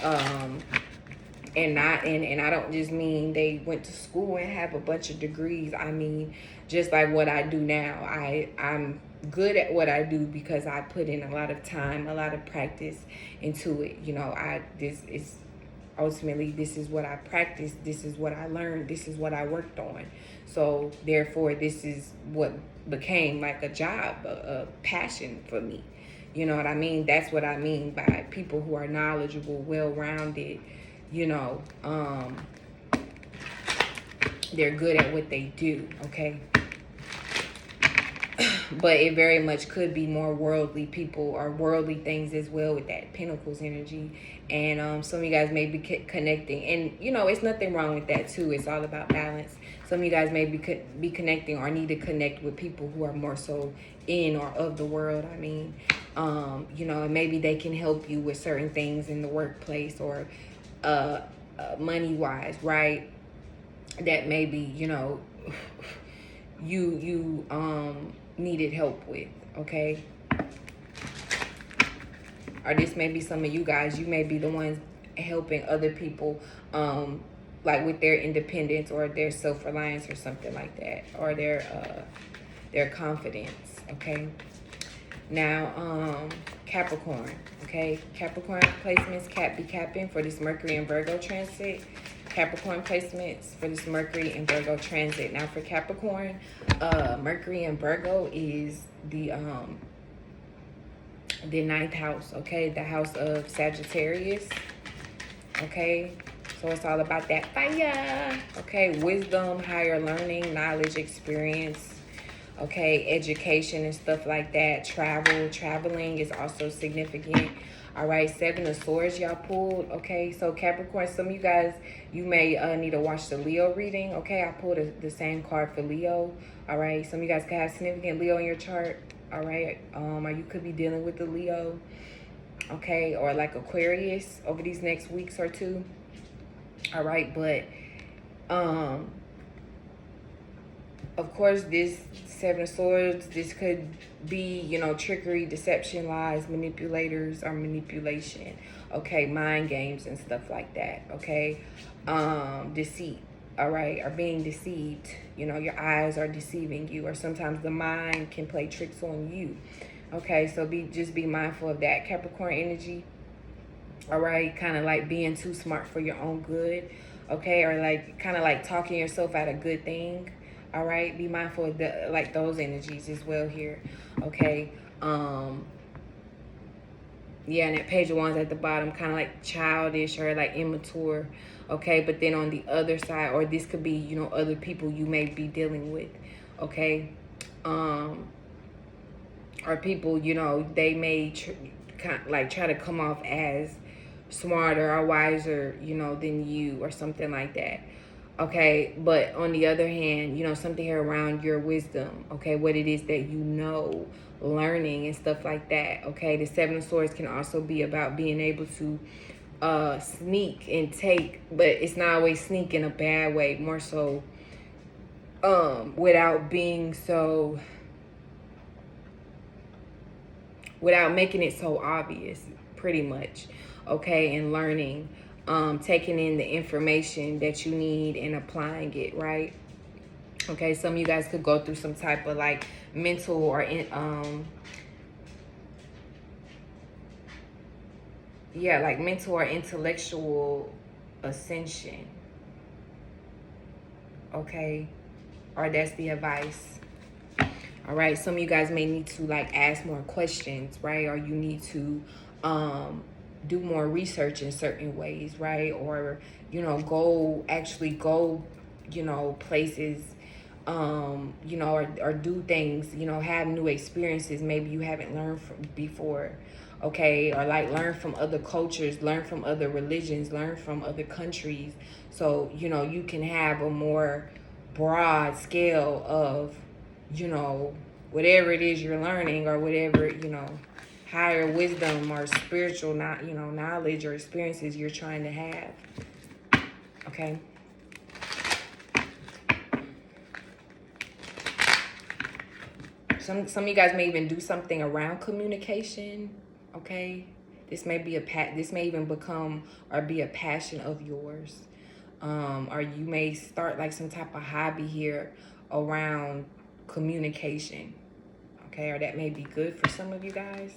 and I don't just mean they went to school and have a bunch of degrees. I mean, just like what I do now, I'm good at what I do because I put in a lot of time, a lot of practice into it. You know, this is ultimately, this is what I practiced, this is what I learned, this is what I worked on. So therefore, this is what became like a job, a passion for me. You know what I mean? That's what I mean by people who are knowledgeable, well-rounded, you know, they're good at what they do, okay. But it very much could be more worldly people or worldly things as well with that Pentacles energy. And some of you guys may be connecting, and you know, it's nothing wrong with that too. It's all about balance. Some of you guys may be connecting or need to connect with people who are more so in or of the world. I mean, you know, and maybe they can help you with certain things in the workplace, or money wise, right? That maybe, you know, you needed help with, okay. Or this may be some of you guys, you may be the ones helping other people, like with their independence or their self-reliance or something like that, or their confidence, okay. Now, Capricorn, okay, Capricorn placements, be capping for this Mercury and Virgo transit. Capricorn placements for this Mercury and Virgo transit. Now for Capricorn, Mercury and Virgo is the ninth house, okay, the house of Sagittarius, okay. So it's all about that fire, okay, wisdom, higher learning, knowledge, experience, okay, education and stuff like that. Traveling is also significant. All right, Seven of Swords y'all pulled, okay. So Capricorn, some of you guys, you may need to watch the Leo reading, okay. I pulled the same card for Leo, all right. Some of you guys could have significant Leo in your chart, all right. Or you could be dealing with the Leo, okay, or like Aquarius over these next weeks or two, all right. But of course, this Seven of Swords, this could be, you know, trickery, deception, lies, manipulators, or manipulation, okay, mind games and stuff like that, okay. Deceit, all right, or being deceived, you know, your eyes are deceiving you, or sometimes the mind can play tricks on you, okay. So just be mindful of that, Capricorn energy, all right. Kind of like being too smart for your own good, okay, or like kind of like talking yourself out of good thing. All right, be mindful of like those energies as well here, okay. Yeah, and that Page of Wands at the bottom, kind of like childish or like immature, okay. But then on the other side, or this could be, you know, other people you may be dealing with, okay. or people, you know, they may try to come off as smarter or wiser, you know, than you or something like that. Okay, but on the other hand, you know, something here around your wisdom, okay, what it is that you know, learning and stuff like that. Okay, the Seven of Swords can also be about being able to sneak and take, but it's not always sneak in a bad way, more so without being so, without making it so obvious, pretty much. Okay, and learning, taking in the information that you need and applying it, right? Okay, some of you guys could go through some type of like mental or like mental or intellectual ascension. Okay, or that's the advice. All right, some of you guys may need to like ask more questions, right? Or you need to do more research in certain ways, right? Or, you know, actually go, you know, places, you know, or do things, you know, have new experiences maybe you haven't learned from before. Okay, or like learn from other cultures, learn from other religions, learn from other countries, so you know you can have a more broad scale of, you know, whatever it is you're learning, or whatever, you know, higher wisdom or spiritual, not, you know, knowledge or experiences you're trying to have. Okay. Some of you guys may even do something around communication. Okay, this may be this may even become or be a passion of yours, or you may start like some type of hobby here around communication. Okay, or that may be good for some of you guys.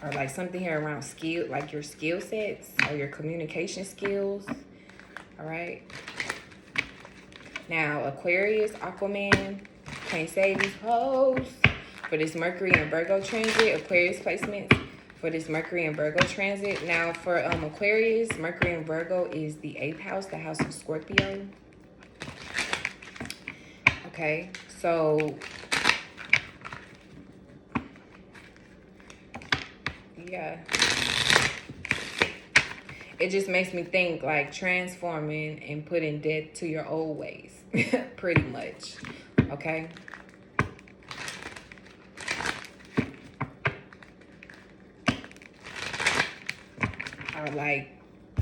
Or like something here around skill, like your skill sets or your communication skills. All right. Now, Aquarius, Aquaman, can't say these hoes. For this Mercury and Virgo transit, Aquarius placements for this Mercury and Virgo transit. Now, for Aquarius, Mercury and Virgo is the 8th house, the house of Scorpio. Okay, so yeah, it just makes me think like transforming and putting death to your old ways, pretty much. Okay. Or like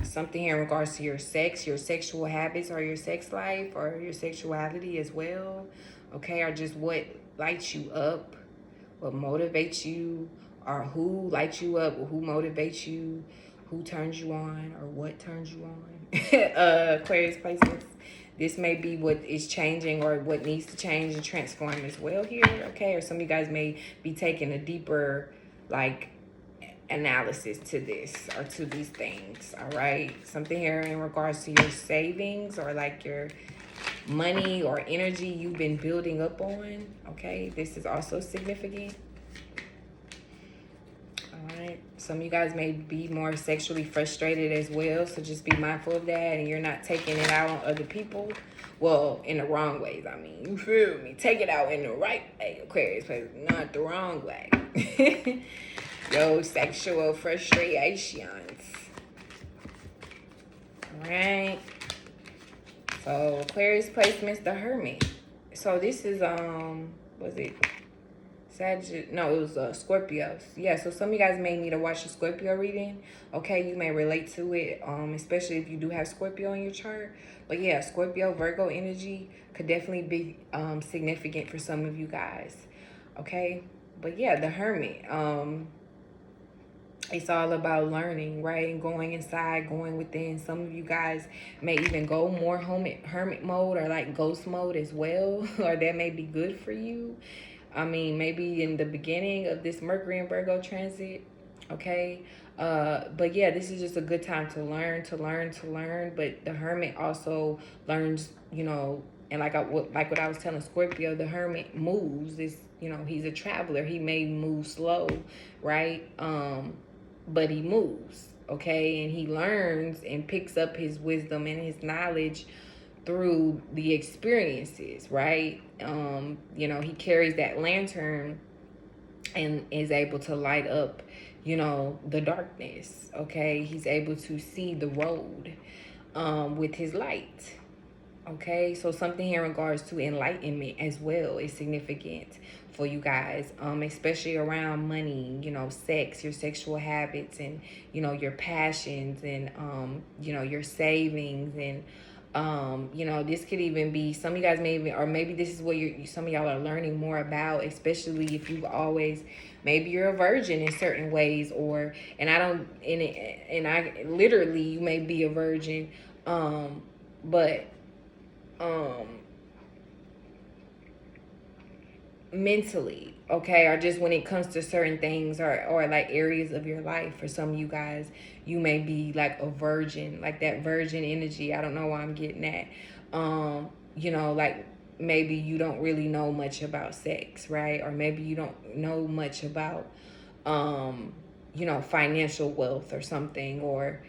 something here in regards to your sex, your sexual habits, or your sex life, or your sexuality as well. Okay, or just what lights you up, what motivates you, or who lights you up, who motivates you, who turns you on, or what turns you on. Aquarius placements. This may be what is changing or what needs to change and transform as well here, okay? Or some of you guys may be taking a deeper, like, analysis to this or to these things, all right? Something here in regards to your savings or like your money or energy you've been building up on, okay? This is also significant. All right, some of you guys may be more sexually frustrated as well, so just be mindful of that, and you're not taking it out on other people. Well, in the wrong ways, I mean, you feel me? Take it out in the right way, Aquarius, but not the wrong way. Yo, sexual frustrations. All right. So Aquarius placements, the Hermit. So this is was it Sagittarius? No, it was Scorpio. Yeah, so some of you guys may need to watch a Scorpio reading. Okay, you may relate to it, especially if you do have Scorpio in your chart. But yeah, Scorpio, Virgo energy could definitely be significant for some of you guys. Okay, but yeah, the Hermit. It's all about learning, right? And going inside, going within. Some of you guys may even go more hermit mode or like ghost mode as well, or that may be good for you. I mean, maybe in the beginning of this Mercury and Virgo transit, okay? But yeah, this is just a good time to learn. But the Hermit also learns, you know, and like what I was telling Scorpio, the Hermit moves. This, you know, he's a traveler. He may move slow, right? But he moves, okay? And he learns and picks up his wisdom and his knowledge through the experiences, right? You know, he carries that lantern and is able to light up, you know, the darkness, okay? He's able to see the road with his light, okay? So something here in regards to enlightenment as well is significant for you guys, especially around money, you know, sex, your sexual habits, and, you know, your passions, and, you know, your savings, and, you know, this could even be, some of you guys may even, or maybe this is what some of y'all are learning more about, especially if you've always, maybe you're a virgin in certain ways, or, and I literally, you may be a virgin, but, mentally, okay, or just when it comes to certain things, or like areas of your life. For some of you guys, you may be like a virgin, like that virgin energy. I don't know why I'm getting that. You know, like maybe you don't really know much about sex, right? Or maybe you don't know much about you know, financial wealth or something, or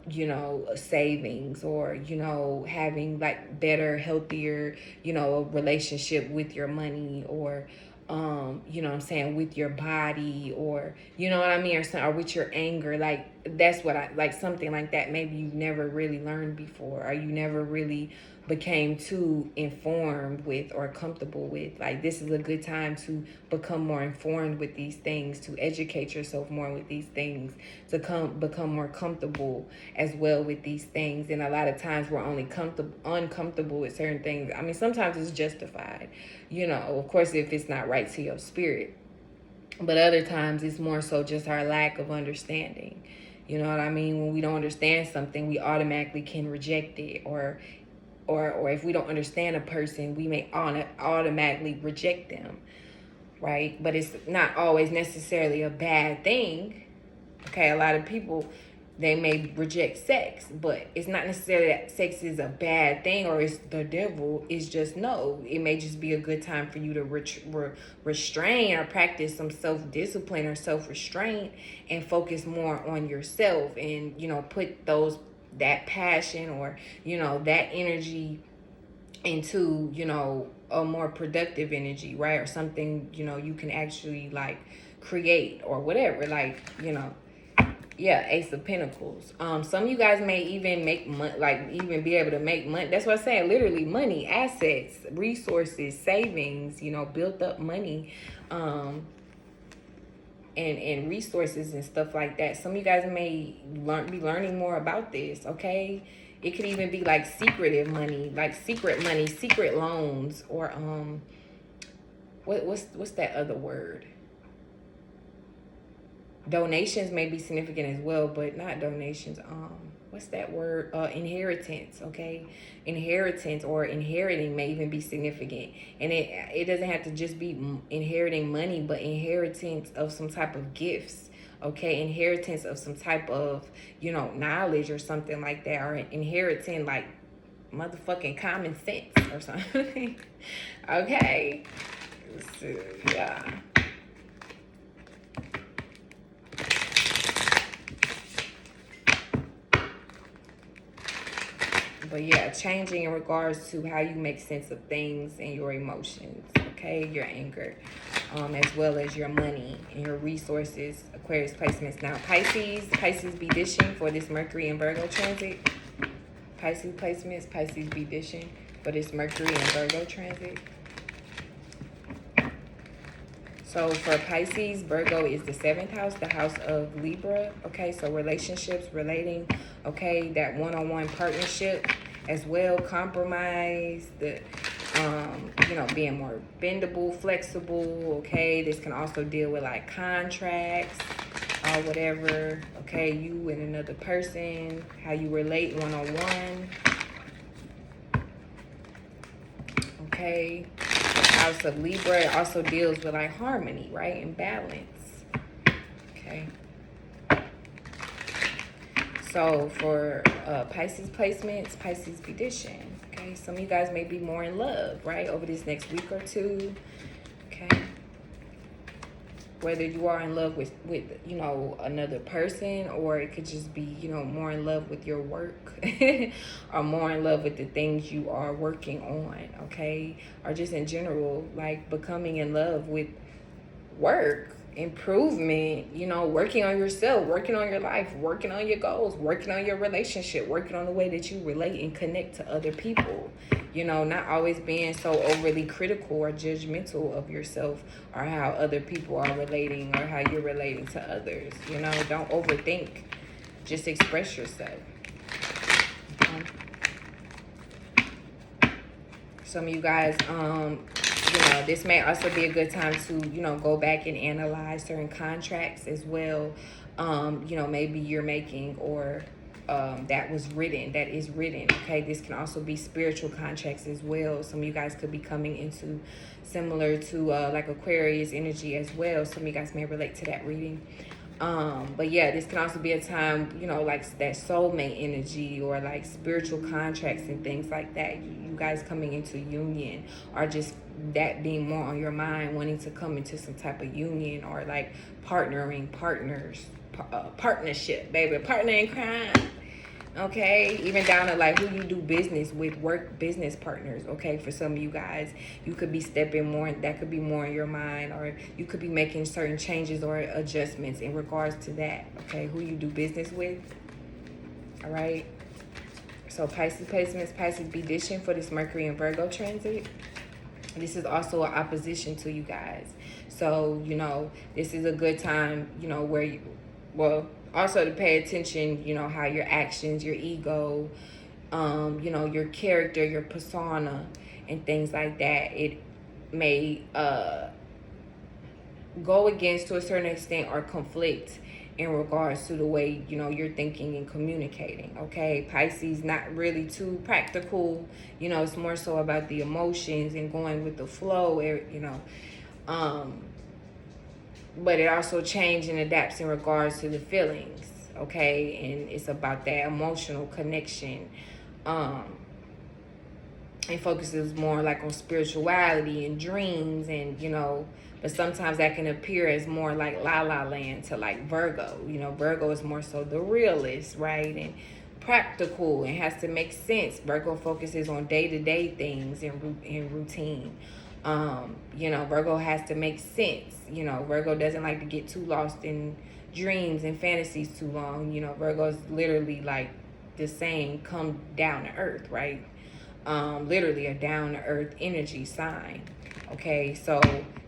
you know, savings, or, you know, having like better, healthier, you know, a relationship with your money, or, you know what I'm saying, with your body, or, you know what I mean, or with your anger. Like, that's what I, like something like that. Maybe you never really learned before, or you never really became too informed with or comfortable with. Like, this is a good time to become more informed with these things, to educate yourself more with these things, to become more comfortable as well with these things. And a lot of times we're only uncomfortable with certain things. I mean, sometimes it's justified, you know, of course, if it's not right to your spirit. But other times it's more so just our lack of understanding. You know what I mean? When we don't understand something, we automatically can reject it, or if we don't understand a person, we may automatically reject them, right? But it's not always necessarily a bad thing. Okay, a lot of people, they may reject sex, but it's not necessarily that sex is a bad thing or it's the devil. It's just, no, it may just be a good time for you to restrain or practice some self-discipline or self-restraint, and focus more on yourself, and, you know, put that passion, or, you know, that energy into, you know, a more productive energy, right? Or something, you know, you can actually like create, or whatever, like, you know. Yeah, Ace of Pentacles. Some of you guys may even make money, like even be able to make money. That's what I'm saying. Literally money, assets, resources, savings, you know, built up money, and resources and stuff like that. Some of you guys may be learning more about this, okay? It could even be like secretive money, like secret money, secret loans, or what's that other word? Donations may be significant as well, but not donations. What's that word? Inheritance, okay? Inheritance or inheriting may even be significant. And it doesn't have to just be inheriting money, but inheritance of some type of gifts, okay? Inheritance of some type of, you know, knowledge or something like that, or inheriting like motherfucking common sense or something. Okay? So, yeah. But yeah, changing in regards to how you make sense of things and your emotions, okay? Your anger, as well as your money and your resources. Aquarius placements. Now, Pisces be dishing for this Mercury and Virgo transit. Pisces placements, Pisces be dishing for this Mercury and Virgo transit. So for Pisces, Virgo is the 7th house, the house of Libra. Okay, so relationships, relating, okay, that one-on-one partnership as well, compromise, the you know, being more bendable, flexible, okay. This can also deal with like contracts or whatever, okay, you and another person, how you relate one-on-one. Okay. House of Libra, it also deals with like harmony, right, and balance. Okay. So for Pisces placements, Pisces condition. Okay, some of you guys may be more in love, right, over this next week or two. Okay. whether you are in love with you know, another person, or it could just be, you know, more in love with your work or more in love with the things you are working on, okay? Or just in general, like becoming in love with work, improvement, you know, working on yourself, working on your life, working on your goals, working on your relationship, working on the way that you relate and connect to other people. You know, not always being so overly critical or judgmental of yourself or how other people are relating or how you're relating to others. You know, don't overthink. Just express yourself. Some of you guys, you know, this may also be a good time to, you know, go back and analyze certain contracts as well. You know, maybe you're making or that is written, okay? This can also be spiritual contracts as well. Some of you guys could be coming into similar to like Aquarius energy as well. Some of you guys may relate to that reading. But yeah, this can also be a time, you know, like that soulmate energy or like spiritual contracts and things like that. You guys coming into union, or just that being more on your mind, wanting to come into some type of union, or like partnership, baby, partner in crime. Okay, even down to like who you do business with, work business partners. Okay, for some of you guys, you could be stepping more, that could be more in your mind, or you could be making certain changes or adjustments in regards to that. Okay, who you do business with. All right, so Pisces placements, Pisces be dishing for this Mercury and Virgo transit. This is also an opposition to you guys, so you know, this is a good time, you know, where you, well, also to pay attention, you know, how your actions, your ego, you know, your character, your persona, and things like that, it may go against to a certain extent or conflict in regards to the way, you know, you're thinking and communicating. Okay, Pisces not really too practical, you know, it's more so about the emotions and going with the flow, you know, but it also changes and adapts in regards to the feelings, okay? And it's about that emotional connection. It focuses more like on spirituality and dreams, and you know, but sometimes that can appear as more like La La Land to like Virgo. You know, Virgo is more so the realist, right? And practical and has to make sense. Virgo focuses on day-to-day things and routine. You know, Virgo has to make sense. You know, Virgo doesn't like to get too lost in dreams and fantasies too long. You know, Virgo is literally like the saying, come down to earth, right? Literally a down to earth energy sign. Okay, so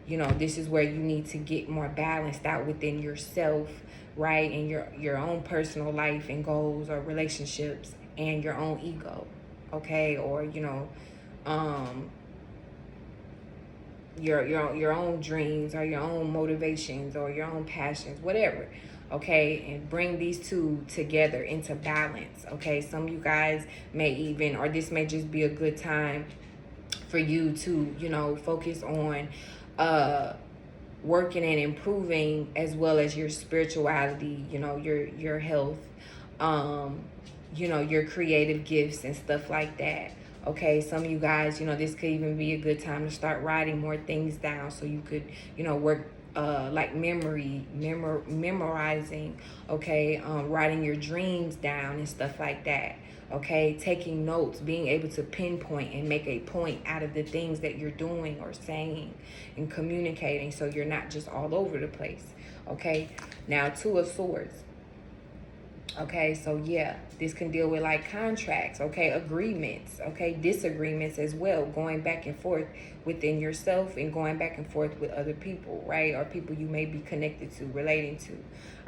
you know, this is where you need to get more balanced out within yourself, right? And your own personal life and goals or relationships and your own ego, okay? Or you know, your own dreams or your own motivations or your own passions, whatever. Okay, and bring these two together into balance. Okay, some of you guys may even, or this may just be a good time for you to, you know, focus on working and improving, as well as your spirituality, you know, your health, you know, your creative gifts and stuff like that. Okay, some of you guys, you know, this could even be a good time to start writing more things down, so you could, you know, work like memorizing, okay, writing your dreams down and stuff like that. Okay, taking notes, being able to pinpoint and make a point out of the things that you're doing or saying and communicating, so you're not just all over the place. Okay, now Two of Swords. Okay, so yeah, this can deal with like contracts, okay, agreements, okay, disagreements as well, going back and forth within yourself and going back and forth with other people, right? Or people you may be connected to, relating to,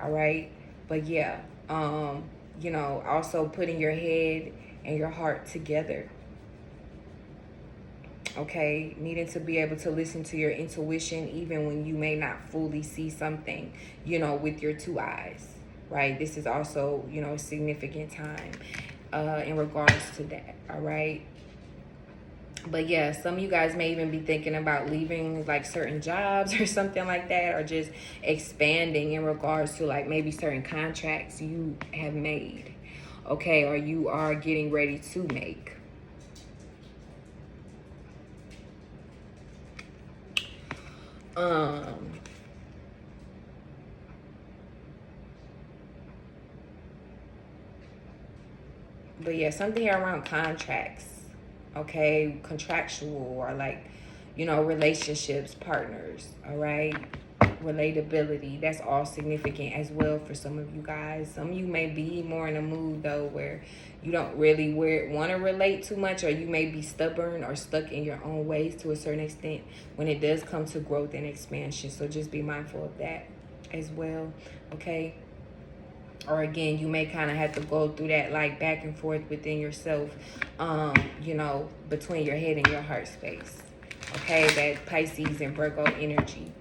all right? But yeah, you know, also putting your head and your heart together. Okay, needing to be able to listen to your intuition even when you may not fully see something, you know, with your two eyes. Right, this is also, you know, a significant time in regards to that. All right, but yeah, some of you guys may even be thinking about leaving like certain jobs or something like that, or just expanding in regards to like maybe certain contracts you have made, okay, or you are getting ready to make. But yeah, something here around contracts, okay? Contractual, or like, you know, relationships, partners, all right? Relatability, that's all significant as well for some of you guys. Some of you may be more in a mood though where you don't really want to relate too much, or you may be stubborn or stuck in your own ways to a certain extent when it does come to growth and expansion. So just be mindful of that as well, okay? Or again, you may kind of have to go through that like back and forth within yourself, you know, between your head and your heart space, okay? That Pisces and Virgo energy.